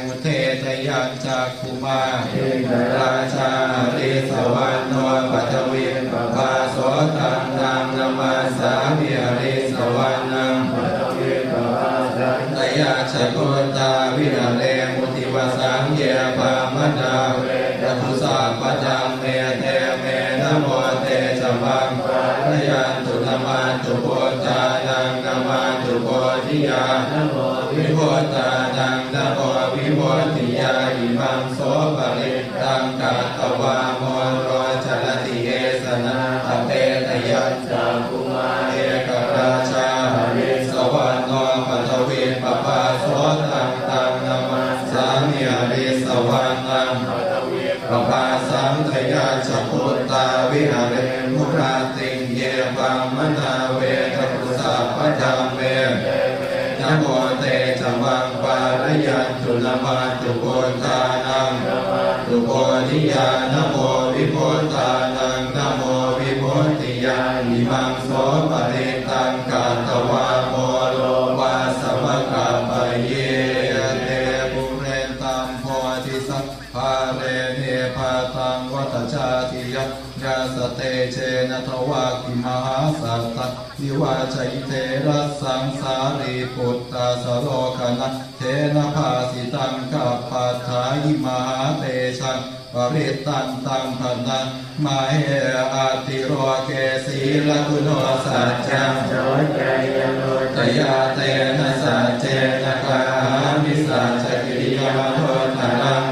อุเทตยัญจักขุมาเอกราชาริสวรรณโนปัทวินปภาโสตังนามนามาสามิอริสวรรณังปัทวินปภาสันตยาชโกตาวินาเลมุติวสังเยปามนาเวรตุสาปจังเมเตเมนะโมเตจมังปะยันตุนามาตุโพจานังนามาตุโพธิยานะโมวิโพตานังนะโมวิโพธิยาอิมังโสปริตังกาตวาโมโรจลติเอสนะอเตตยัญจักขุมาเอกราชาริสวรรณโนปัทวินปภาโสตังตังนามาสามิอริสวรรณังปภาสังทยาชพุตตาวิหารมุราติงเยบังมนาเวทปุสาปจังเวนะโมเตจมังปารยันตุนามาตุโกตานังตุโกธิยานะโมวิโพตานังนะโมวิโพธิยาอิมังโสปริตังกาตวาโมโลวาสมกาปเยเตปุเรนตัมโพธิสัพพะเรเนปะตังวัฏชาติย ยยาสเตเชนะทวากิมหาสัตตวิวาชัยเทระสังสารีปุตตาสโลกนะเทนะภาสิตังกัปปัฏฐายิมหาเตชังปริตตันตังพนังมาเหอาติโรเกสีละกุโนสัจจังโสใจยโนตยาเตนะสัจเจนะกามิสัจกิริยามโทตรัง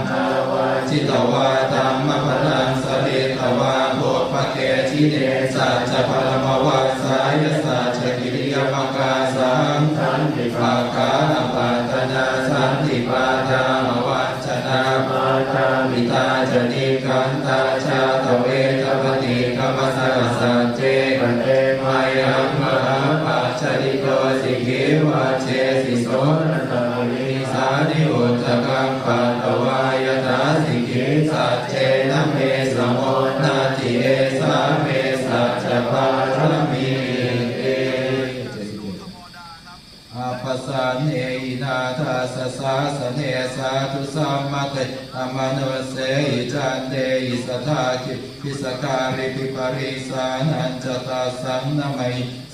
จิตวาตัมมะพลังสริตวาโภภเกชิเดสัจพรมวัสสายสัจกิริยมกาสังสันติภาคาปัตตนาสันติปาทามวัจนามาตามิตาจนิกันตาชาตเวทปฏิกรรมสังสัจเจปเตมายังมหาปัจจริโกสิกิวาเชสิโสนตมิสานิอุตตกังปัตตวายตาสิกิสัจเจนะเมสโมนาทิเอสาเมสัจจปารมีอาปัสสะเนอินาทาสสะสะเนสาธุสัมมาเตอมโนเสอิจันเตอิสทาคิปิสการิปิปริสานัญจตาสันนะไม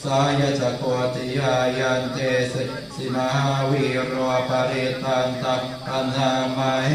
สายจักโกติยายันเตสิมหาวีโรปริตันตปัญหามาเห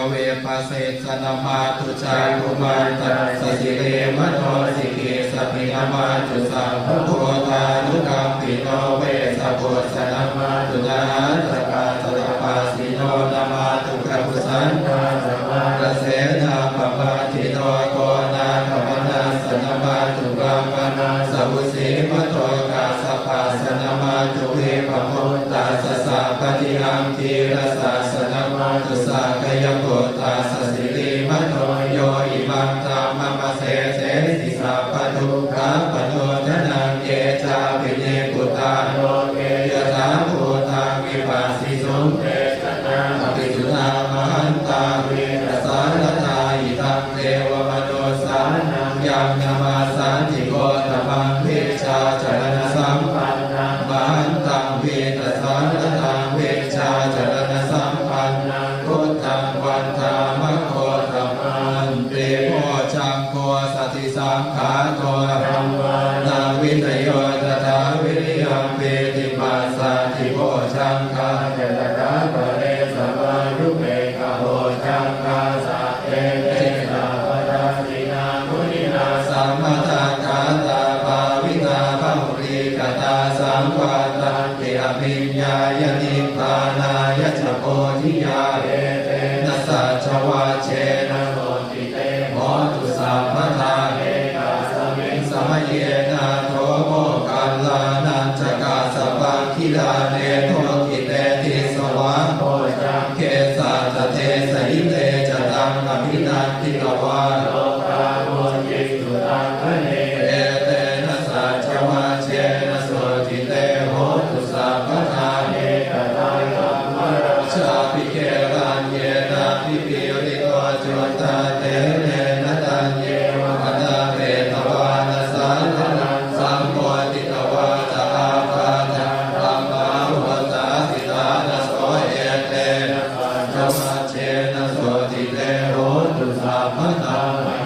เวปัสเสสนามาตุจารุมันตสสิเลมโนสิกิสปินามาตุสัพพโพธานุกัมปิโนเวสะโพสนามาตุนาตกาตระปาสิโนนามาตุกัปสันนาสมาระเสนาปปาติโนโกนาปมนาสนามาตุกัมปนาสัพสิมโตกาสปาสนามาตุเวปโมตาสสะปฏิหังทีรสาสนามาตุสากยโกตาสสิริมโนโยอิมังตามมะเสเสสิสัพพทุกขาปโนทนังเยจาปิเนกุตาโนเกยถาภูตังวิปัสสิสุเตชะนาอภิสุนามหันตาเวรสารทายิตังเทวมโนสานังยังนามาสันติโกตมังวิชาจรณสัมปันนังบันตังเวทสารทาเวชาจรณสัมปันนังพุทธังวันธามะโคธรรมันเตโพจังโคสติสังขาโตธัมมานาวินโยตถาวิริยังเปติปัสสะทิโพจังคาเจตตาปะเรสมายุเปกะโหจังคาสะเตเตนะปะทาสินามุนินาสัมมาทากาตาภาวิตาภุริกตาสังวาตันติอภิญญายนิพพานายะจโพธิญาเอเตนะสัจวาเชนะโหติเตโหตุสัมมาทาเอกาสมิงสมัยเยนะโทโมกัลลานันจกาสปังคิลาเนโทกิเตติสวะโพจังเคสัตเทสหิเตจตังอภินันติกวาโลกาโมจิตุตังคะเนเอเตนะสัจวาเชนะโสติเตโหตุสัมมาทาเอกตายัมมะราชาภิเกรัญเยนะภิปิริโกจุตาเตเนนะตัญเยวะอนาเปตวานะสันทนังสัมโพธิตวาตาอาปาจังธัมมาหุตาสิตานะโสเอเตนะปัญจวัชเชนะโสติเตโหตุสัมมาทา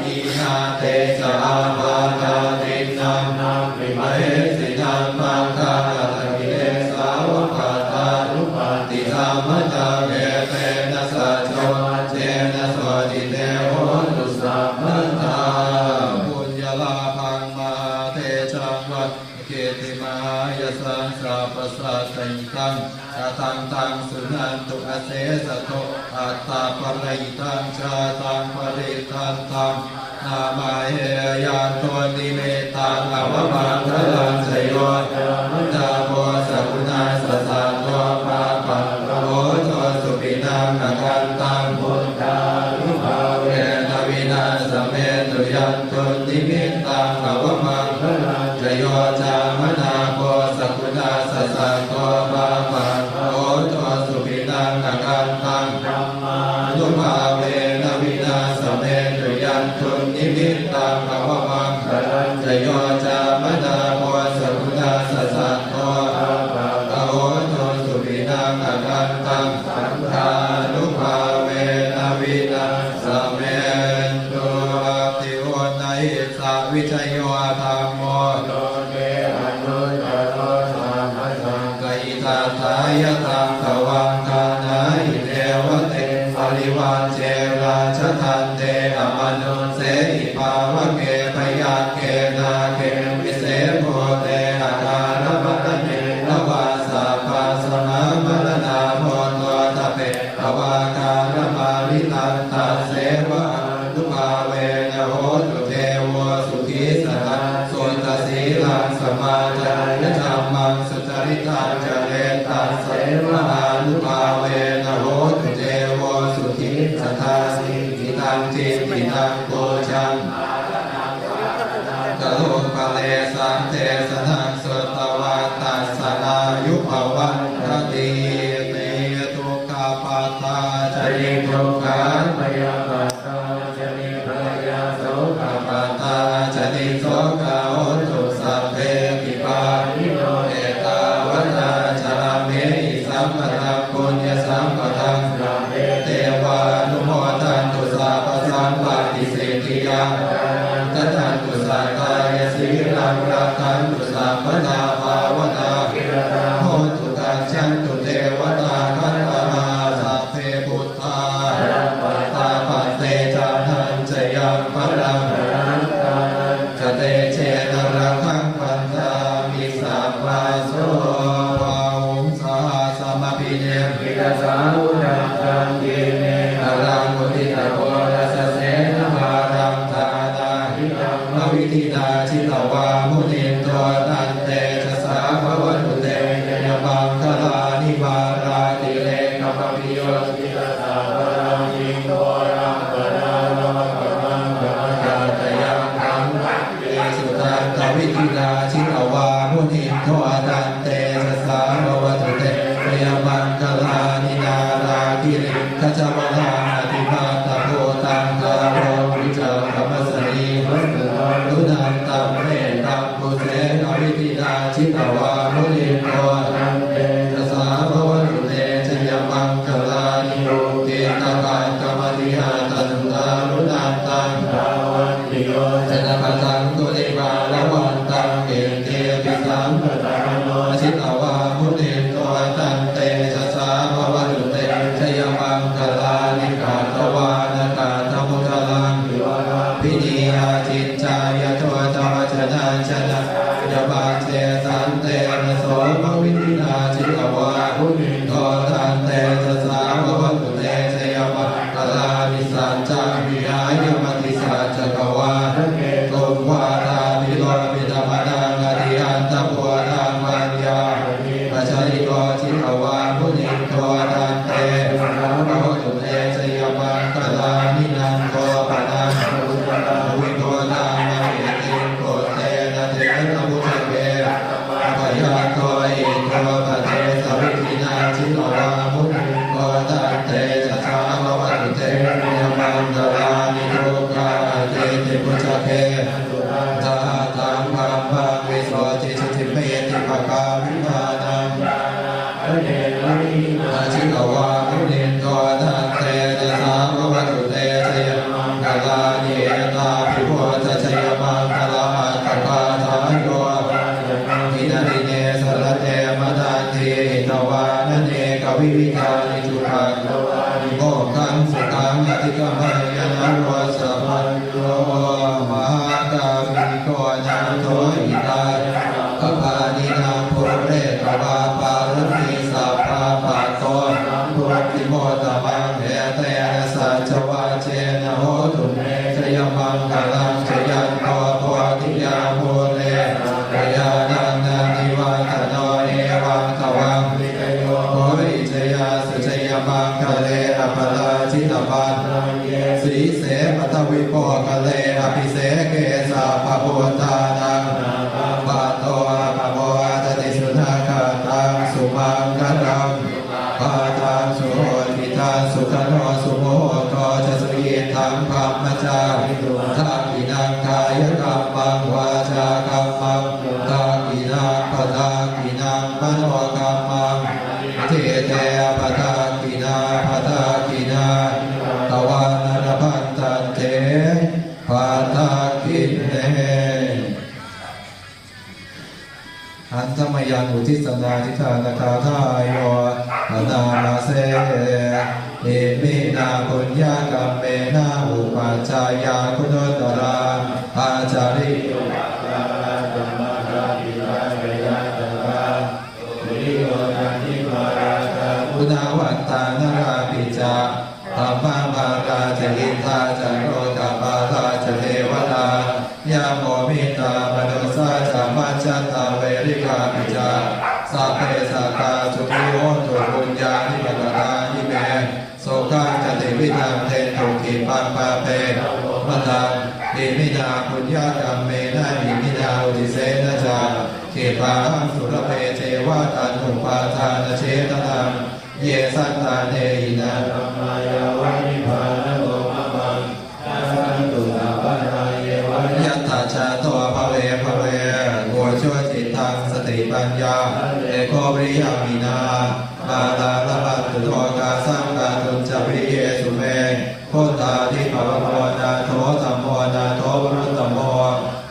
อินาเตสะอาปาตาตินังนัมปิมะเหสินังมังคาตะกิเลสาวกตานุปติธัมมตาเวเตนะสัจวัชเชนะโสติเตโหตุสัมมาทาปุญญาลาภังมหาเทจังวัดเกติมหายสังสาปสัสสิตังอาทังตังสุนันตุอเสสโตอัตตาปริตังชาตังปริตันตังนามาเฮยานโทนิเมตังอวมังคลังสยโยตาโพสักุณาสสะโตปาปังโหโตสุปินังนกันตังพุทธานุภาเวนะวินาสเมตุยันตุนิมิตตังอวมังคลังสยโยจามนาโพสักุณาสสะโตปาปังโหโตสุปินังนกันตังธัมมานุภาเวนะวินาสเมตุยันตุนิมิตตังอวมังคลังสยโยจามนาโพสักุณาสสะโตปาปังโหโตสุปินังนกันตังสังฆานุภาเวนะวินาสเมตุอภิวนาหิ สาวิชโยธรรมโมโลเกอนุตตโรสัมมาสังกัยตถายตังตวังคานาหิเทวเตปริวันเจราชทันเตอมนุเสหิภาวะเกปยาเกนาเกวิเศษโพเตอาการมัตเนนวาสาปาสมามรณาโพตัวตะเปตวาการมาลิตันตาเสวะทุภาเวนะโหตุเทวสุขีสหัสสุตสีลังสมาจารธรรมังสุจริตังเจเรตัสเสวะอนุภาเวนะโหตุเทวสุขีสหัสสิตังจิตติตังโกชังกะโลปะเลสังเทสนังสุตวัตตัสสนายุภวันตติเตทุกขปัตตาจริทุกขาพยาปัตตาจริพยาโสภปัตตาจริโสกาโหตุสัพเพปิปานิโนเอตาวตาจาเมหิสัมปะทังปุญญสัมปะทังสัพเพเทวานุโมทันตุสัพพสัมปติสิทธิยังทัตันตุสัตตายสีลังรักขันตุสัพพนาภาวนาโหตุกัจฉันตุเทวตาคันตมาสัพเพพุทธาปัตตาปัตเตจันทันจยังปรังจะเตเชตระคังปันธามิสัพพาโสภาหุมสาสมพิเนมิกสาวุจังตังกิเนอรังมุทิตาโพรัสเสนภารังทานาหิตังมวิธินาชิตวามุนินโตตันเตชะสาภวัตุเตยบังคลานิบาราติเลกปปิโยติตสาภรังยิงโตรังปนาโนปมังปมัจจตยังธังเตสุตันตวิธินาชิตวามุนินโตตันเตชะสาภวัตุเตยบังคลานินาราติเลขจวลาติภาตโพตังกาโรวิจารธรรมสนีรุนันตัมเมตัมปุเสนวิธินาชิตวามุนินโตตันเตชะสาภวัตุเตชยมังคลานิโยเกตกันกรรมติหาตันตารุนันตังภาวันติโยชนะปัตังตุลิบาลวันตังเกเตปิสัมปตาโนชิตวามุนินโตตันเตชะสาภวัตุเตชยมังคลานิกาตวานกาตมุทลังพินิยาจิตจายโทจวชนะชนะยบาเจสันเตนะโสภวิธินาชิตวามุนินโตตันเตชะสาภวัตุเตชยมังคลานิสัจจามิหายมติสัจจกวาตุมวาทามิโลมิธรรมนังอธิอันตปัวทังปัญญาปัจจิโกชิตวามุนินโตตันเตชะสาภวัตุเตชยมังคลานินันโตปนังวิโกตังมหิติโกเตนะเทนะมุทเกปยาโตอิโตปะเทสวิธินาชิตวามุนินโตตันเตชะสาภวัตุเตยมังคลานิโรกาเตติปุจจเกตาตังภัมภังวิโสติสุติเมติภกาวิภานังอาชิตวามุนินโตตันเตชะสาภวัตุเตชยมังคลานิเอตาภิโพทชยมังคลาตปาทานโยทินาริเนสรเตมตันติตวานเนกวิวิธานิจุภังโมขังสุขังอธิกมยนะโรสะพันโยมหากามิโกนันโทหิตาปปานินางภูเรตวาปารมีสัพพาปัตโตภูติโมตมังเหเตนะสัจวาเจนะโหตุเมชยมังคลังชยันโตโพธิยาโมเลปยานันนานิวัตโนเอวังตวังวิกโยโหอิจยาสุชยมังคะเลอปราชิตปันสีเสปัทวิโปคะเลอภิเสเกสาภโพธานังปะโตปะโมตติสุนาคาตังสุมังคลังปาตังสุโหติตังสุขโนสุโมโตจะสุยิทังภัมมจาริตุทักขินังกายกรรมังวาจากรรมังทักขินังปทักขินังมโนกรรมังเทเตปทักขินาปทักขินาตวานนพันตันเตปทักขิเน อันธรรมยังอุทิศนาทิฏานคาทายโยนามาเสเอมินาปุญญากรรมเมนาอุปัชฌายาคุณตราอาจาริโยพุทธวัตตานาราปิจาธรรมภาราจะอินทาจะโรกาปาราจะเทวดายาโมมิตามนุสาจะมัจจตาเวริกาปิจาสัพเพสัตตาสุขิโหตุปุญญานิปตตานิเมโสกัจติวิธังเทตุขิปังปะเพมัตตังอิมินาปุญญากรรมเมนะอิมินาอุติเสนะจาขิปังสุรเพเทวะตันหุปาทานเชตนังเยสัตตาเนหินะธรรมายาวะนิพพานโลมะมังอาสันตุนาปะนาเยวะยัตถาชาโตภเวภเวโกชั่วจิตตังสติปัญญาเอโกปริยามินามาลาลภัตตุโทกาสังกาตุจปริเยสุเมโคตาทิภวโมนาโทธัมโมนาโทวรุตตโม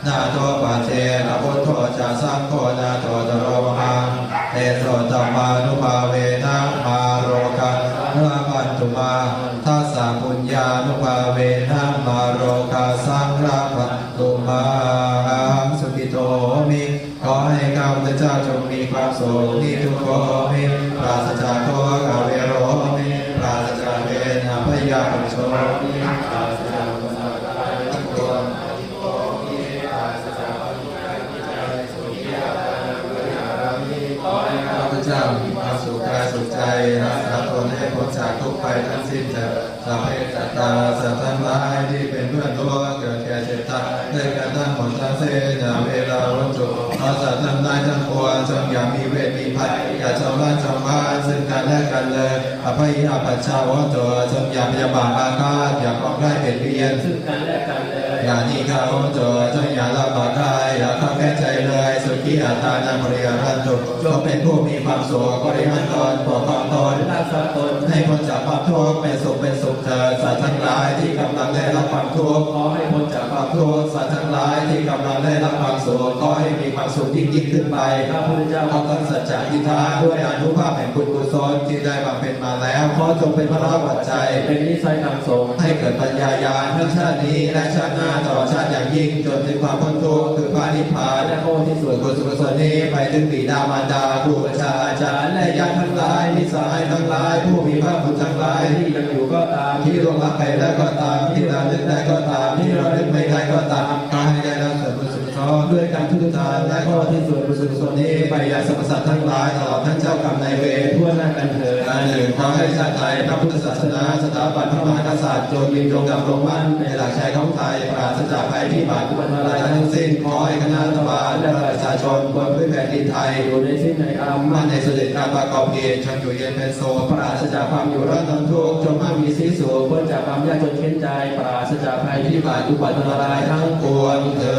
นาโทปัจเจนะพุทโธจาสังโฆนาโทตโรมหังเอโสตัมมานุภาเวนะมาโรกัสนาปันตุมาทัสสะปุญญานุภาเวนะมาโรกัสสังราปันตุมาสุขิโตมิขอให้ข้าพเจ้าจงมีความสุขที่ทุกโขมิปราศจากโรคเวโรมิปราศจากเวรพยาปัญโชมิปราศจากโรคทั้งปวงขอให้ข้าพเจ้ามีความสุขกายสุขใจรักษาตนให้พ้นจากทุกภัยทั้งสิ้นเถิดสัพเพสัตตาสัตว์ทั้งหลายที่เป็นเพื่อนร่วมเกิดแก่เจ็บตายด้วยกันทั้งหมดทั้งสิ้นเวลาวันจุกขอสัตว์ทั้งหลายทั้งปวงจงอย่ามีเวรมีภัยอย่าจองบ้านจองบ้านซึ่งกันและกันเลยอภัยอาปัชชาวะตัวจงอย่าพยาบาทอาฆาตอย่าปองร้ายเบียดเบียนซึ่งกันและกันเลยอย่าหนีข้าวตัวจงอย่าละบาปกายอย่าข้าแก้ใจเลยสุขีอัตตานังปริยรันตุจงเป็นผู้มีความสุขบริหารตนปกครองตนรักษาตนให้พ้นจากความทุกข์เป็นสุขเถิดสัตว์ทั้งหลายที่กำลังได้รับความทุกข์ขอให้พ้นจากความทุกข์สัตว์ทั้งหลายที่กำลังได้รับความสุขขอให้มีความสุขยิ่งขึ้นไปข้าพุทธเจ้าขอตั้งสัจจะอธิษฐานด้วยอนุภาพแห่งบุญกุศลที่ได้บำเพ็ญมาแล้วขอจงเป็นพระปัจจัยเป็นนิสัยนำส่งให้เกิดปัญญาญาณทั้งชาตินี้และชาติหน้าตลอดชาติอย่างยิ่งจนถึงความพ้นทุกข์คือพระนิพพานและโอ้ที่สุดกุศลนี้ไปถึงบิดามารดาครูอาจารย์และญาติทั้งหลายมิตรสหายทั้งหลายผู้มีพระคุณทั้งหลายที่ยังอยู่ก็ตามที่ร่วงลับไปแล้วก็ตามที่เราลึกได้ก็ตามที่เราลึกไม่ได้ก็ตามขอให้ได้รับส่วนบุญส่วนกุศลด้วยการทุกทานและข้อที่ส่วนบุญส่วนกุศลนี้ไปยังสรรพสัตว์ทั้งหลายตลอดทั้งเจ้ากรรมนายเวรทั่วหน้ากันเถิดอันหนึ่งขอให้ชาติไทยพระพุทธศาสนาสถาบันพระมหากษัตริย์จงมีดวงดำรงมั่นในหลักชัยของไทยปราศจากภัยพิบัติทุกปัญหาทั้งสิ้นขอให้คณะรัฐบาลและประชาชนบนพื้นแผ่นดินไทยอยู่ในสิ้นในธรรมมั่นในเสด็จการประกอบเพียรจงอยู่เย็นเป็นสุขปราศจากความอยู่ร้อนทนทุกข์จงมั่งมีสีสุขพ้นจากความยากจนเข็นใจปราศจากภัยพิบัติอุบัติอันตรายทั้งปวงเถิ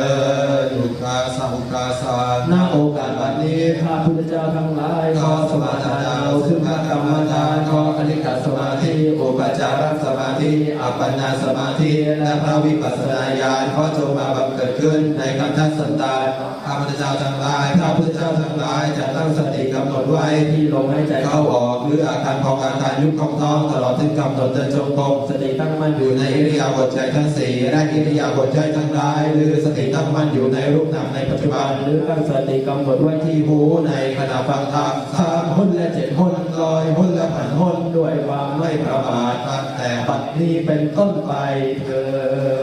ดอุกาสาอุกาสาณโอกาสบัดนี้ข้าพุทธเจ้าทั้งหลายขอสมาทานเอาซึ่งพระกรรมฐานขอคณิกสมาธิอุปจารสมาธิอัปปนาสมาธิและพระวิปัสสนาญาณขอจงมาบังเกิดขึ้นในกันทัสันตานข้าพุทธเจ้าทั้งหลายข้าพุทธเจ้าทั้งหลายจะตั้งสติกำหนดไว้ที่ลมหายใจเข้าออกหรืออาการของอาการยุบของท้องตลอดถึงกำหนดเดินจงกรมสติตั้งมั่นอยู่ในอิริยาบถใจทั้งสี่และอิริยาบถใจทั้งหลายหรือสติตั้งมั่นอยู่ในรูปนามในปัจจุบันหรือตั้งสติกำหนดไว้ที่หูในขณะฟังธรรม3 หนและ7 หนลอยหนและพันหนด้วยความไม่ประมาทตั้งแต่บัดนี้เป็นต้นไปเถิด